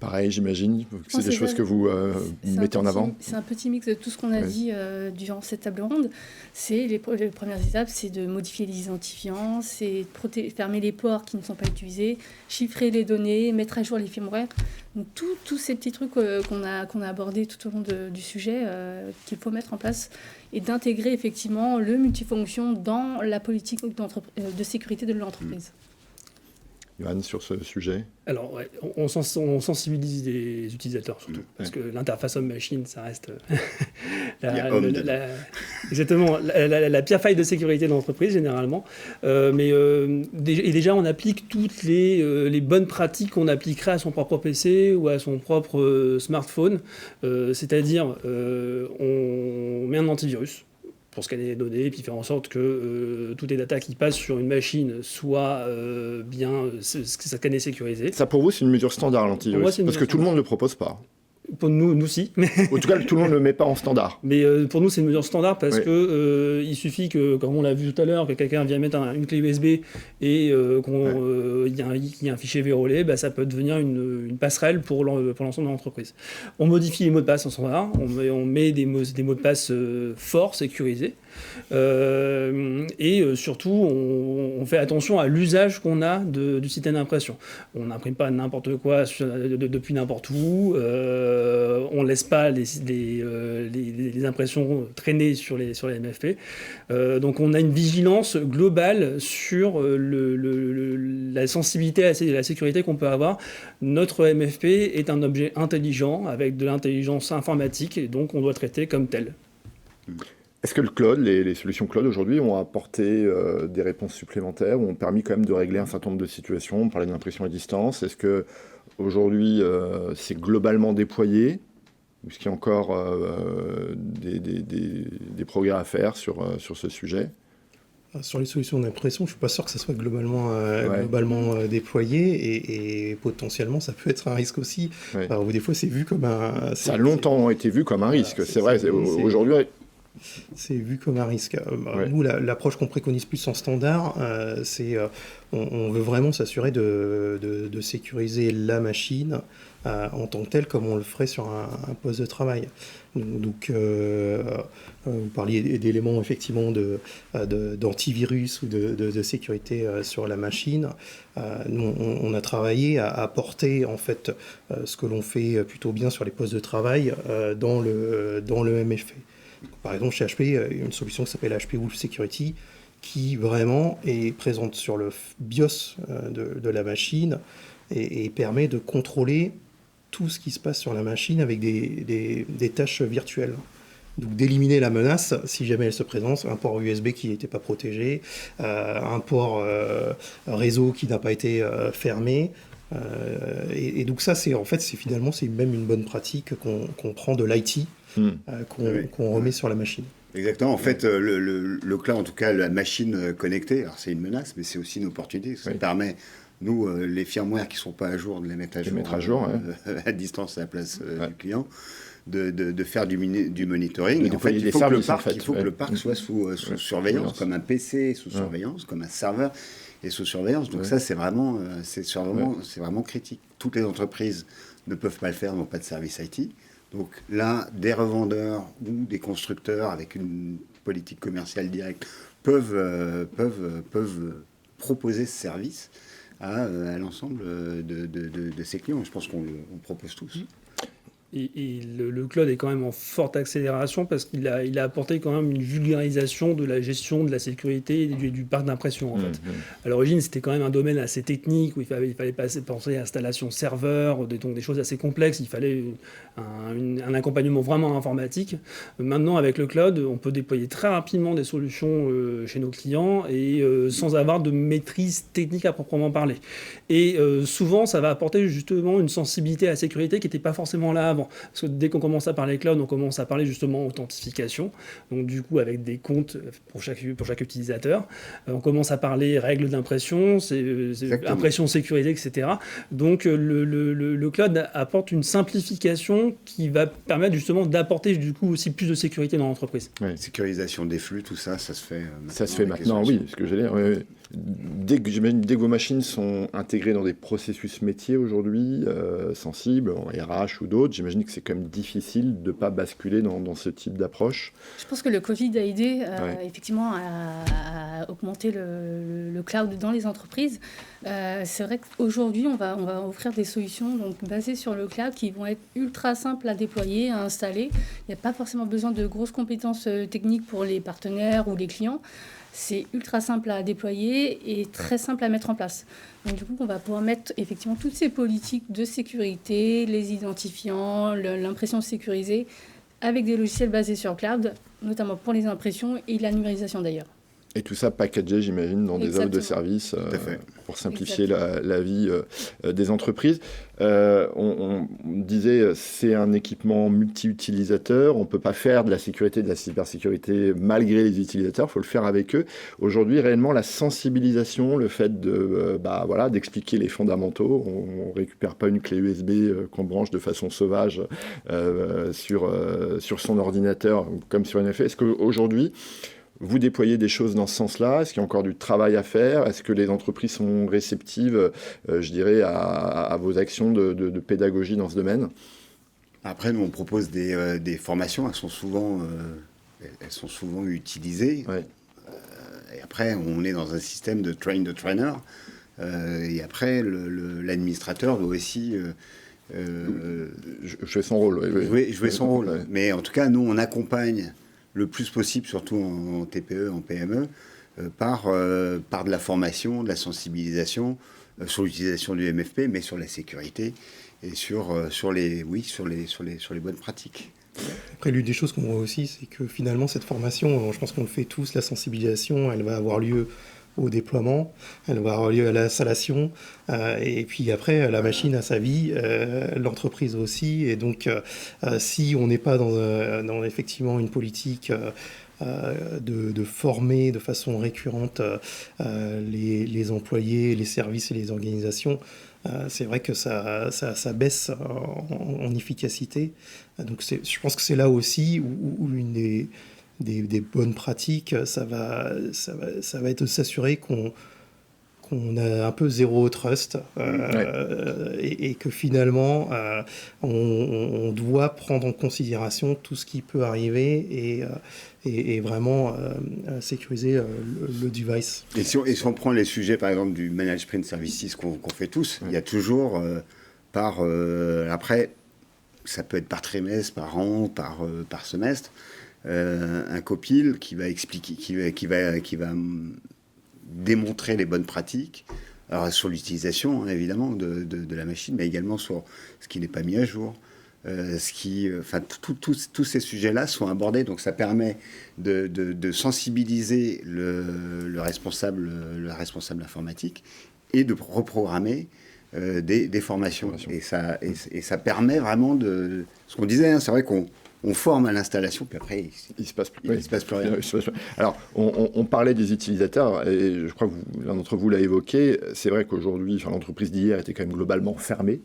[SPEAKER 1] Pareil, j'imagine que c'est des choses que vous mettez en avant.
[SPEAKER 5] C'est un petit mix de tout ce qu'on a dit durant cette table ronde. C'est les premières étapes, c'est de modifier les identifiants, c'est de fermer les ports qui ne sont pas utilisés, chiffrer les données, mettre à jour les firmware. Donc tous ces petits trucs qu'on a abordés tout au long du sujet qu'il faut mettre en place et d'intégrer effectivement le multifonction dans la politique de sécurité de l'entreprise.
[SPEAKER 1] Johan, sur ce sujet?
[SPEAKER 4] Alors, ouais, on sensibilise les utilisateurs surtout, parce que l'interface homme-machine, ça reste exactement la pire faille de sécurité de l'entreprise, généralement. Et déjà, on applique toutes les bonnes pratiques qu'on appliquerait à son propre PC ou à son propre smartphone. C'est-à-dire, on met un antivirus pour scanner les données, et puis faire en sorte que toutes les datas qui passent sur une machine soient bien scannées et sécurisées.
[SPEAKER 1] Ça, pour vous, c'est une mesure standard, l'antivirus? Parce que tout le monde ne le propose pas.
[SPEAKER 4] Pour nous si.
[SPEAKER 1] En tout cas, tout le monde ne le met pas en standard.
[SPEAKER 4] Mais pour nous, c'est une mesure standard parce que il suffit que, comme on l'a vu tout à l'heure, que quelqu'un vienne mettre une clé USB et qu'il y a un fichier vérolé, ça peut devenir une passerelle pour l'ensemble de l'entreprise. On modifie les mots de passe en standard, on met des mots de passe forts, sécurisés. Et surtout, on fait attention à l'usage qu'on a du système d'impression. On n'imprime pas n'importe quoi depuis n'importe où. On ne laisse pas les impressions traîner sur les MFP. Donc on a une vigilance globale sur la sensibilité à la sécurité qu'on peut avoir. Notre MFP est un objet intelligent avec de l'intelligence informatique et donc on doit le traiter comme tel.
[SPEAKER 1] Est-ce que le cloud, les solutions cloud aujourd'hui ont apporté des réponses supplémentaires ou ont permis quand même de régler un certain nombre de situations? On parlait de l'impression à distance. Est-ce que aujourd'hui c'est globalement déployé? Ou est-ce qu'il y a encore des progrès à faire sur ce sujet?
[SPEAKER 3] Sur les solutions d'impression, je ne suis pas sûr que ça soit globalement déployé et potentiellement ça peut être un risque aussi.
[SPEAKER 1] Ouais.
[SPEAKER 3] Alors, des fois c'est vu comme un...
[SPEAKER 1] Ça a longtemps été vu comme un risque, c'est vrai. Aujourd'hui...
[SPEAKER 3] C'est vu comme un risque. Nous, l'approche qu'on préconise plus en standard, c'est on veut vraiment s'assurer de sécuriser la machine en tant que telle, comme on le ferait sur un poste de travail. Donc, vous parliez d'éléments effectivement d'antivirus ou de sécurité sur la machine. Nous, on a travaillé à porter en fait ce que l'on fait plutôt bien sur les postes de travail dans le MFP. Par exemple, chez HP, il y a une solution qui s'appelle HP Wolf Security qui vraiment est présente sur le BIOS de la machine et permet de contrôler tout ce qui se passe sur la machine avec des tâches virtuelles. Donc d'éliminer la menace si jamais elle se présente, un port USB qui n'était pas protégé, un port réseau qui n'a pas été fermé. Et donc ça, c'est finalement même une bonne pratique qu'on prend de l'IT. Qu'on remet sur la machine.
[SPEAKER 2] Exactement. En fait, le cloud, en tout cas, la machine connectée, alors c'est une menace, mais c'est aussi une opportunité. Ça permet, nous, les firmware qui ne sont pas à jour, de les mettre à jour à distance à la place du client, de faire du monitoring. En fait, il faut que le parc soit sous surveillance, comme un PC sous surveillance, comme un serveur est sous surveillance. Donc ça, c'est vraiment critique. Toutes les entreprises ne peuvent pas le faire, n'ont pas de service IT. Donc là, des revendeurs ou des constructeurs avec une politique commerciale directe peuvent proposer ce service à l'ensemble de ses clients. Je pense qu'on le propose tous.
[SPEAKER 4] Et le cloud est quand même en forte accélération parce qu'il a apporté quand même une vulgarisation de la gestion de la sécurité et du parc d'impression en fait. À l'origine, c'était quand même un domaine assez technique où il fallait penser à installation serveur, donc des choses assez complexes. Il fallait un accompagnement vraiment informatique. Maintenant, avec le cloud, on peut déployer très rapidement des solutions chez nos clients et sans avoir de maîtrise technique à proprement parler. Et souvent, ça va apporter justement une sensibilité à la sécurité qui n'était pas forcément là avant. Parce que dès qu'on commence à parler cloud, on commence à parler justement authentification. Donc du coup, avec des comptes pour chaque utilisateur. On commence à parler règles d'impression, impression sécurisée, etc. Donc le cloud apporte une simplification qui va permettre justement d'apporter du coup aussi plus de sécurité dans l'entreprise.
[SPEAKER 2] Ouais. Sécurisation des flux, tout ça, ça se fait maintenant.
[SPEAKER 1] Ça se fait maintenant, oui. Ce que j'allais dire, oui. dès que vos machines sont intégrées dans des processus métiers aujourd'hui, sensibles, en RH ou d'autres, j'imagine que c'est quand même difficile de ne pas basculer dans ce type d'approche.
[SPEAKER 5] Je pense que le Covid a aidé effectivement à augmenter le cloud dans les entreprises. C'est vrai qu'aujourd'hui, on va offrir des solutions donc, basées sur le cloud qui vont être ultra simples à déployer, à installer. Il n'y a pas forcément besoin de grosses compétences techniques pour les partenaires ou les clients. C'est ultra simple à déployer et très simple à mettre en place. Donc du coup, on va pouvoir mettre effectivement toutes ces politiques de sécurité, les identifiants, l'impression sécurisée, avec des logiciels basés sur le cloud, notamment pour les impressions et la numérisation d'ailleurs.
[SPEAKER 1] Et tout ça packagé, j'imagine, dans des offres de services pour simplifier la vie des entreprises. On disait, c'est un équipement multi-utilisateur. On ne peut pas faire de la sécurité, de la cybersécurité malgré les utilisateurs. Il faut le faire avec eux. Aujourd'hui, réellement, la sensibilisation, le fait d'expliquer les fondamentaux. On ne récupère pas une clé USB qu'on branche de façon sauvage sur son ordinateur comme sur NFA. Est-ce qu'aujourd'hui, vous déployez des choses dans ce sens-là? Est-ce qu'il y a encore du travail à faire? Est-ce que les entreprises sont réceptives, je dirais, à vos actions de pédagogie dans ce domaine?
[SPEAKER 2] Après, nous, on propose des formations. Elles sont souvent utilisées. Ouais. Et après, on est dans un système de train the trainer. Et après, l'administrateur doit aussi...
[SPEAKER 1] jouer son rôle.
[SPEAKER 2] Jouer son rôle. Ouais. Mais en tout cas, nous, on accompagne le plus possible, surtout en TPE, en PME, par de la formation, de la sensibilisation sur l'utilisation du MFP, mais sur la sécurité et sur les bonnes pratiques.
[SPEAKER 3] Après, l'une des choses qu'on voit aussi, c'est que finalement, cette formation, je pense qu'on le fait tous, la sensibilisation, elle va avoir lieu au déploiement, elle va avoir lieu à l'installation, et puis après, la machine a sa vie, l'entreprise aussi, et donc si on n'est pas dans effectivement une politique de former de façon récurrente les employés, les services et les organisations, c'est vrai que ça baisse en efficacité. Donc je pense que c'est là aussi où une des bonnes pratiques, ça va être de s'assurer qu'on a un peu zéro trust et que finalement on doit prendre en considération tout ce qui peut arriver et vraiment sécuriser le device.
[SPEAKER 2] Et si on prend les sujets par exemple du Managed Print Services qu'on fait tous, il y a toujours après ça peut être par trimestre, par an, par semestre, un copil qui va expliquer, qui va démontrer les bonnes pratiques, alors sur l'utilisation évidemment de la machine, mais également sur ce qui n'est pas mis à jour, tous ces sujets-là sont abordés, donc ça permet de sensibiliser le responsable informatique et de reprogrammer des formations. Et ça permet vraiment de... Ce qu'on disait, c'est vrai qu'on forme à l'installation, puis après, il se passe plus rien.
[SPEAKER 1] Alors, on parlait des utilisateurs, et je crois que l'un d'entre vous l'a évoqué. C'est vrai qu'aujourd'hui, l'entreprise d'hier était quand même globalement fermée.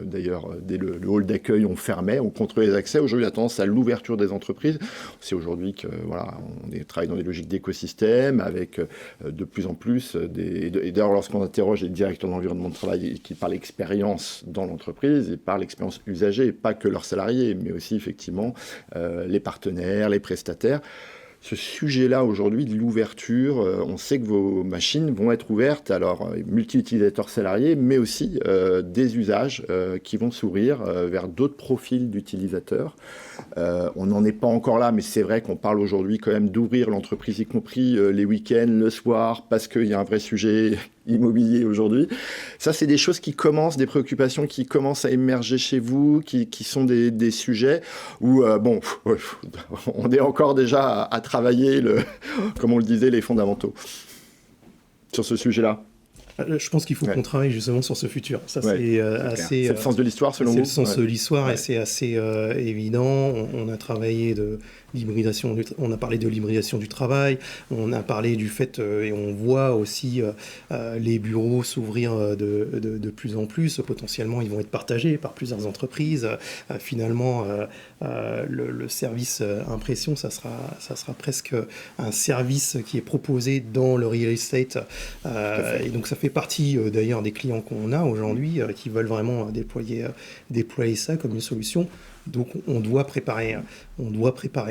[SPEAKER 1] D'ailleurs, dès le hall d'accueil, on fermait, on contrôlait les accès. Aujourd'hui, la tendance à l'ouverture des entreprises. C'est aujourd'hui que on travaille dans des logiques d'écosystème avec de plus en plus et d'ailleurs, lorsqu'on interroge les directeurs d'environnement de travail qui parlent l'expérience dans l'entreprise et par l'expérience usagée, pas que leurs salariés, mais aussi effectivement les partenaires, les prestataires. Ce sujet-là, aujourd'hui, de l'ouverture, on sait que vos machines vont être ouvertes, alors multi-utilisateurs salariés, mais aussi des usages qui vont s'ouvrir vers d'autres profils d'utilisateurs. On n'en est pas encore là, mais c'est vrai qu'on parle aujourd'hui quand même d'ouvrir l'entreprise, y compris les week-ends, le soir, parce qu'il y a un vrai sujet immobilier aujourd'hui. Ça, c'est des choses qui commencent, des préoccupations qui commencent à émerger chez vous, qui sont des sujets où, on est encore déjà à travailler, comme on le disait, les fondamentaux sur ce sujet-là.
[SPEAKER 3] Je pense qu'il faut qu'on travaille justement sur ce futur. Ça, c'est assez.
[SPEAKER 1] C'est le sens de l'histoire, selon vous.
[SPEAKER 3] C'est le sens de l'histoire et c'est assez évident. On a travaillé on a parlé de l'hybridation du travail, on a parlé du fait, et on voit aussi les bureaux s'ouvrir de plus en plus. Potentiellement, ils vont être partagés par plusieurs entreprises. Finalement, le service impression, ça sera presque un service qui est proposé dans le real estate. Et donc, ça fait partie d'ailleurs des clients qu'on a aujourd'hui qui veulent vraiment déployer ça comme une solution. Donc on doit préparer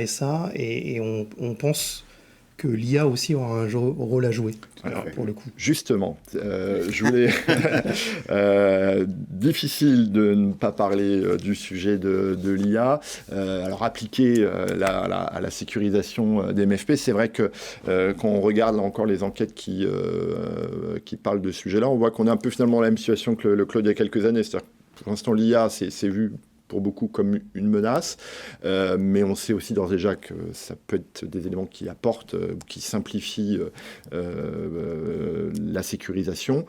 [SPEAKER 3] ça et on pense que l'IA aussi aura un rôle à jouer pour le coup.
[SPEAKER 1] Justement, je voulais... difficile de ne pas parler du sujet de l'IA. Alors appliquer à la sécurisation des MFP, c'est vrai que quand on regarde là encore les enquêtes qui parlent de ce sujet-là, on voit qu'on est un peu finalement dans la même situation que le cloud il y a quelques années. C'est-à-dire que pour l'instant, l'IA, c'est vu pour beaucoup comme une menace, mais on sait aussi d'ores et déjà que ça peut être des éléments qui apportent, qui simplifient la sécurisation.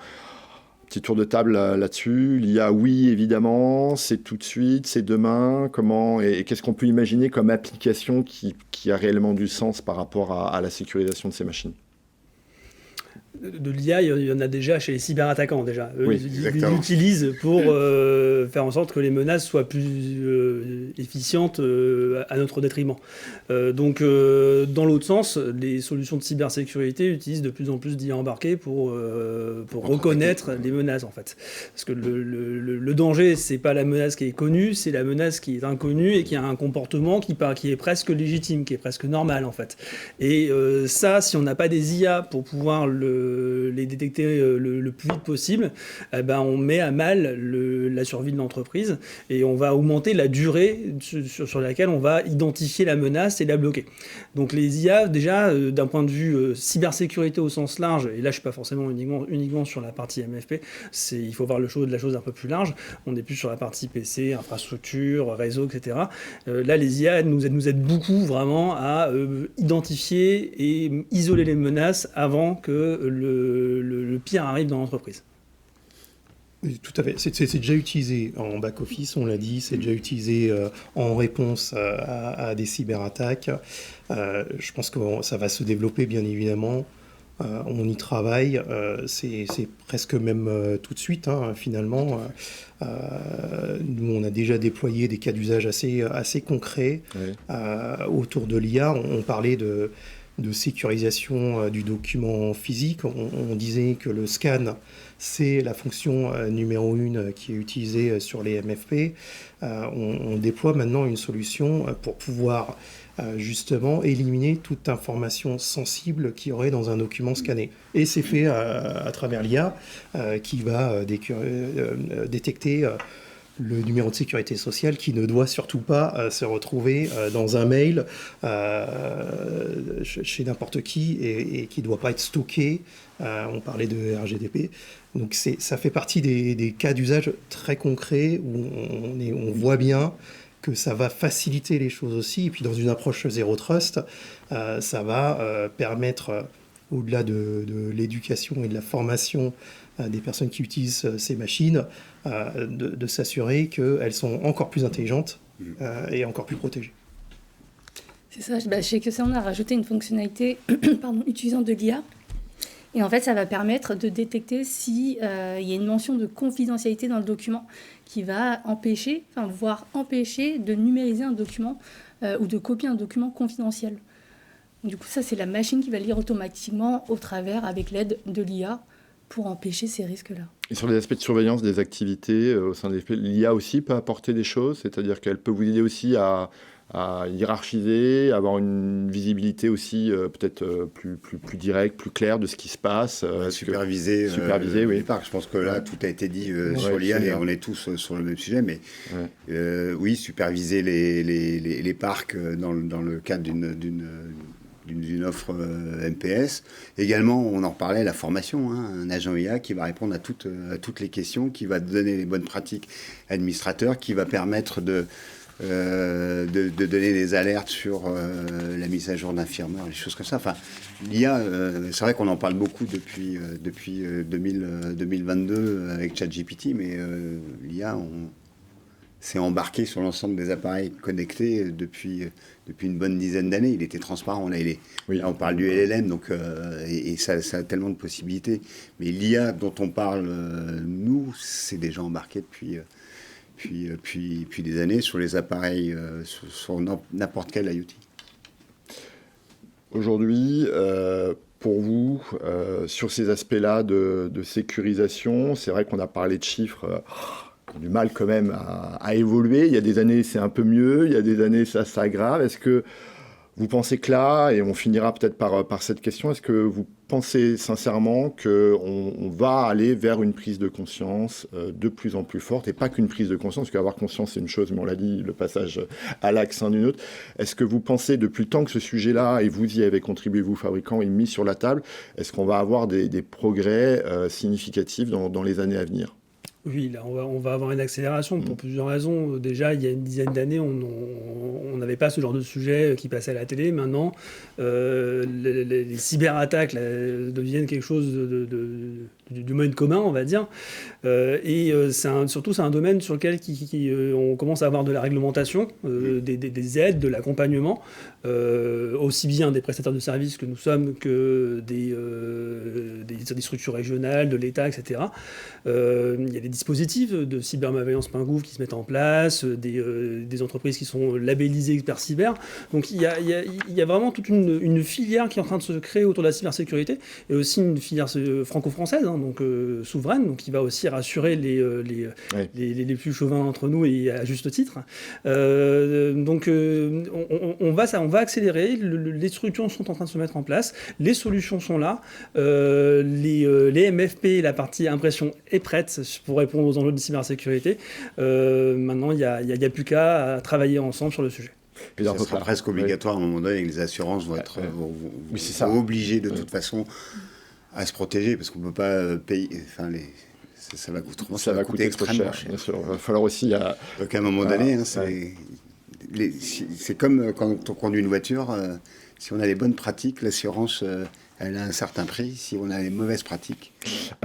[SPEAKER 1] Petit tour de table là-dessus. L'IA, oui, évidemment, c'est tout de suite, c'est demain. Comment et qu'est-ce qu'on peut imaginer comme application qui a réellement du sens par rapport à la sécurisation de ces machines?
[SPEAKER 4] De l'IA, il y en a déjà chez les cyberattaquants déjà.
[SPEAKER 1] Oui,
[SPEAKER 4] ils l'utilisent pour faire en sorte que les menaces soient plus efficientes à notre détriment. Donc, dans l'autre sens, les solutions de cybersécurité utilisent de plus en plus d'IA embarquée pour reconnaître les menaces en fait. Parce que le danger, c'est pas la menace qui est connue, c'est la menace qui est inconnue et qui a un comportement qui est presque légitime, qui est presque normal en fait. Et ça, si on n'a pas des IA pour pouvoir les détecter le plus vite possible, on met à mal la survie de l'entreprise et on va augmenter la durée sur laquelle on va identifier la menace et la bloquer. Donc les IA, déjà, d'un point de vue cybersécurité au sens large, et là je ne suis pas forcément uniquement sur la partie MFP, il faut voir la chose un peu plus large, on est plus sur la partie PC, infrastructure, réseau, etc. Là les IA nous aident beaucoup vraiment à identifier et isoler les menaces avant que le pire arrive dans l'entreprise.
[SPEAKER 3] Oui, tout à fait. C'est déjà utilisé en back-office, on l'a dit, c'est déjà utilisé en réponse à des cyberattaques. Je pense que ça va se développer, bien évidemment. On y travaille, c'est presque même tout de suite, finalement. Nous, on a déjà déployé des cas d'usage assez concrets autour de l'IA. On parlait de sécurisation du document physique. On disait que le scan, c'est la fonction numéro 1 qui est utilisée sur les MFP. On déploie maintenant une solution pour pouvoir justement éliminer toute information sensible qu'il y aurait dans un document scanné. Et c'est fait à travers l'IA qui va détecter le numéro de sécurité sociale qui ne doit surtout pas se retrouver dans un mail chez n'importe qui et qui ne doit pas être stocké. On parlait de RGDP. Donc ça fait partie des cas d'usage très concrets où on voit bien que ça va faciliter les choses aussi. Et puis dans une approche zéro trust, ça va permettre, au-delà de l'éducation et de la formation des personnes qui utilisent ces machines, de s'assurer qu'elles sont encore plus intelligentes et encore plus protégées.
[SPEAKER 5] C'est ça, chez QC, on a rajouté une fonctionnalité utilisant de l'IA. Et en fait, ça va permettre de détecter s'il y a une mention de confidentialité dans le document qui va voire empêcher de numériser un document ou de copier un document confidentiel. Du coup, ça, c'est la machine qui va lire automatiquement avec l'aide de l'IA pour empêcher ces risques-là.
[SPEAKER 1] Et sur les aspects de surveillance des activités au sein des FP, l'IA aussi peut apporter des choses, c'est-à-dire qu'elle peut vous aider aussi à hiérarchiser, avoir une visibilité aussi peut-être plus directe, plus claire de ce qui se passe.
[SPEAKER 2] Superviser,
[SPEAKER 1] oui.
[SPEAKER 2] Je pense que là, tout a été dit sur l'IA et on est tous sur le même sujet, mais oui, superviser les parcs dans le cadre d'une offre MPS. Également, on en reparlait, la formation, un agent IA qui va répondre à toutes les questions, qui va donner les bonnes pratiques administrateurs, qui va permettre de donner des alertes sur la mise à jour d'un firmware, des choses comme ça. Enfin, l'IA, c'est vrai qu'on en parle beaucoup depuis 2022 avec ChatGPT, mais l'IA, c'est embarqué sur l'ensemble des appareils connectés depuis une bonne dizaine d'années. Il était transparent. Là, là on parle du LLM, donc, et ça a tellement de possibilités. Mais l'IA dont on parle, nous, c'est déjà embarqué depuis des années sur les appareils, sur n'importe quel IoT.
[SPEAKER 1] Aujourd'hui, pour vous, sur ces aspects-là de sécurisation, c'est vrai qu'on a parlé de chiffres qui ont du mal quand même à évoluer. Il y a des années, c'est un peu mieux. Il y a des années, ça s'aggrave. Est-ce que vous pensez que là, et on finira peut-être par cette question, est-ce que vous pensez sincèrement qu'on va aller vers une prise de conscience de plus en plus forte, et pas qu'une prise de conscience, parce qu'avoir conscience c'est une chose, mais on l'a dit, le passage à l'axe c'en est une autre. Est-ce que vous pensez, depuis le temps que ce sujet-là, et vous y avez contribué, vous fabricants, est mis sur la table, est-ce qu'on va avoir des progrès significatifs dans les années à venir ?
[SPEAKER 4] Oui, là, on va avoir une accélération pour plusieurs raisons. Déjà, il y a une dizaine d'années, on n'avait pas ce genre de sujet qui passait à la télé. Maintenant, les cyberattaques deviennent quelque chose du domaine commun, on va dire. Surtout, c'est un domaine sur lequel on commence à avoir de la réglementation, des aides, de l'accompagnement, aussi bien des prestataires de services que nous sommes que des structures régionales, de l'État, etc. Il y a des dispositifs de cybermalveillance.gouv qui se mettent en place, des entreprises qui sont labellisées experts cyber. Donc il y a vraiment toute une filière qui est en train de se créer autour de la cybersécurité, et aussi une filière franco-française, donc souveraine, donc qui va aussi rassurer les plus chauvins d'entre nous, et à juste titre. Donc on va accélérer, les structures sont en train de se mettre en place, les solutions sont là, les MFP, la partie impression est prête pour répondre aux enjeux de cybersécurité. Maintenant, il n'y a plus qu'à travailler ensemble sur le sujet.
[SPEAKER 2] Et ça sera presque obligatoire à un moment donné, et les assurances vont être obligées de toute façon à se protéger, parce qu'on ne peut pas payer... ça va coûter extrêmement cher.
[SPEAKER 1] Bien sûr. Il va falloir aussi...
[SPEAKER 2] Donc à un moment donné, c'est comme quand on conduit une voiture, si on a les bonnes pratiques, l'assurance... elle a un certain prix. Si on a les mauvaises pratiques,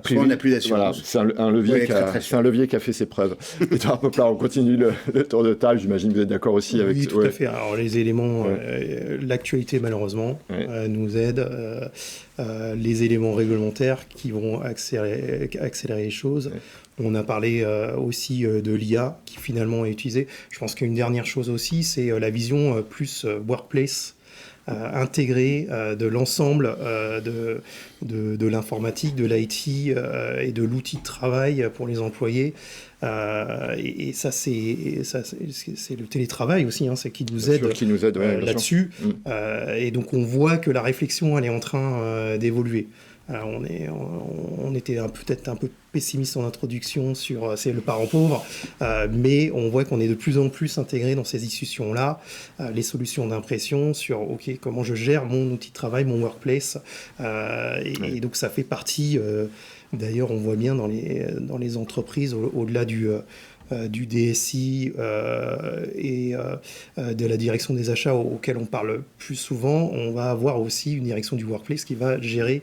[SPEAKER 2] soit on n'a plus d'assurance.
[SPEAKER 1] Voilà, c'est un levier qui a fait ses preuves. Et toi, on continue le tour de table. J'imagine que vous êtes d'accord aussi avec...
[SPEAKER 3] Oui, tout à fait. Alors, les éléments, l'actualité, malheureusement, nous aide. Les éléments réglementaires qui vont accélérer les choses. On a parlé aussi de l'IA qui, finalement, est utilisée. Je pense qu'une dernière chose aussi, c'est la vision plus workplace, intégré de l'ensemble de l'informatique, de l'IT et de l'outil de travail pour les employés. Et ça, c'est le télétravail aussi, c'est qui nous aide là-dessus. Et donc, on voit que la réflexion, elle est en train d'évoluer. On était peut-être un peu pessimiste en introduction sur c'est le parent pauvre, mais on voit qu'on est de plus en plus intégré dans ces discussions-là, les solutions d'impression sur comment je gère mon outil de travail, mon workplace, et donc ça fait partie. D'ailleurs, on voit bien dans les entreprises, au-delà du DSI et de la direction des achats auquel on parle plus souvent, on va avoir aussi une direction du workplace qui va gérer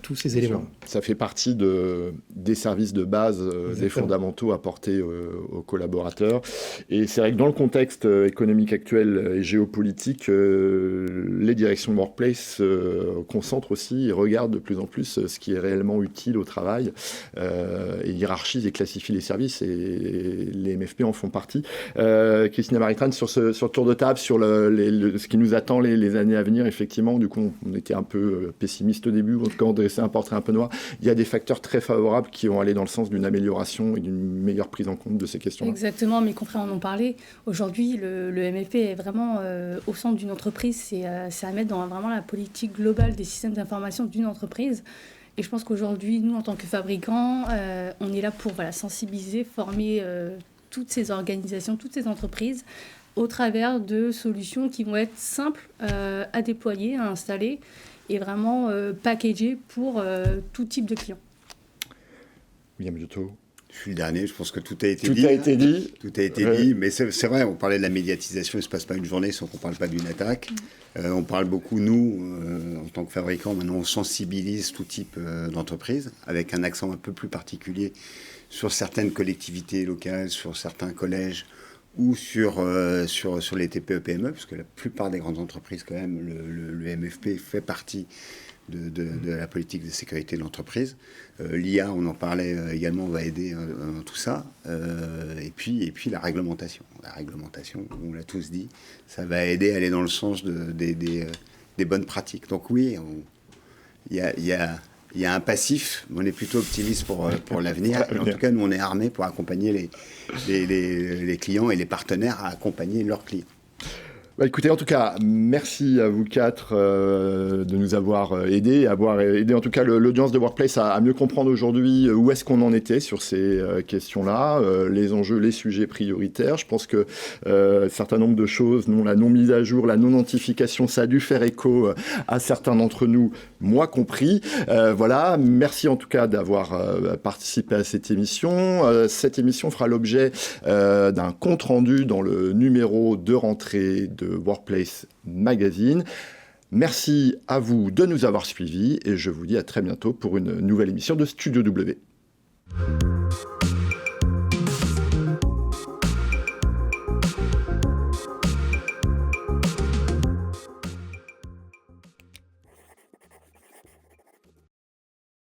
[SPEAKER 3] tous ces éléments.
[SPEAKER 1] Ça fait partie des services de base, des fondamentaux apportés aux collaborateurs. Et c'est vrai que dans le contexte économique actuel et géopolitique, les directions de workplace concentrent aussi et regardent de plus en plus ce qui est réellement utile au travail, et hiérarchisent et classifient les services, et les MFP en font partie. Christina Marie-Tran, sur ce tour de table, sur ce qui nous attend les années à venir, effectivement, du coup, on était un peu pessimiste au début, en tout cas on dressait un portrait un peu noir. Il y a des facteurs très favorables qui vont aller dans le sens d'une amélioration et d'une meilleure prise en compte de ces questions-là.
[SPEAKER 5] Exactement, mes confrères en ont parlé. Aujourd'hui, le MFP est vraiment au centre d'une entreprise. C'est à mettre dans vraiment la politique globale des systèmes d'information d'une entreprise. Et je pense qu'aujourd'hui, nous, en tant que fabricants, on est là pour sensibiliser, former toutes ces organisations, toutes ces entreprises au travers de solutions qui vont être simples à déployer, à installer, et vraiment packagé pour tout type de clients.
[SPEAKER 1] William Biotto.
[SPEAKER 2] Je suis le dernier, je pense que tout a été dit. Tout a été dit, mais c'est vrai, on parlait de la médiatisation, il ne se passe pas une journée sans qu'on ne parle pas d'une attaque. On parle beaucoup, nous, en tant que fabricants, maintenant on sensibilise tout type d'entreprise, avec un accent un peu plus particulier sur certaines collectivités locales, sur certains collèges ou sur les TPE-PME, parce que la plupart des grandes entreprises, quand même, le MFP fait partie de la politique de sécurité de l'entreprise. L'IA, on en parlait également, va aider dans tout ça. Et puis la réglementation. La réglementation, on l'a tous dit, ça va aider à aller dans le sens des bonnes pratiques. Donc oui, il y a un passif, mais on est plutôt optimiste pour l'avenir. Et en tout cas, nous, on est armés pour accompagner les clients et les partenaires à accompagner leurs clients.
[SPEAKER 1] Bah écoutez, en tout cas, merci à vous quatre de nous avoir aidés, avoir aidé en tout cas l'audience de Workplace à mieux comprendre aujourd'hui où est-ce qu'on en était sur ces questions-là, les enjeux, les sujets prioritaires. Je pense que un certain nombre de choses, la non mise à jour, la non-notification, ça a dû faire écho à certains d'entre nous, moi compris. Voilà, merci en tout cas d'avoir participé à cette émission. Cette émission fera l'objet d'un compte-rendu dans le numéro de rentrée de Workplace Magazine. Merci à vous de nous avoir suivis et je vous dis à très bientôt pour une nouvelle émission de Studio W.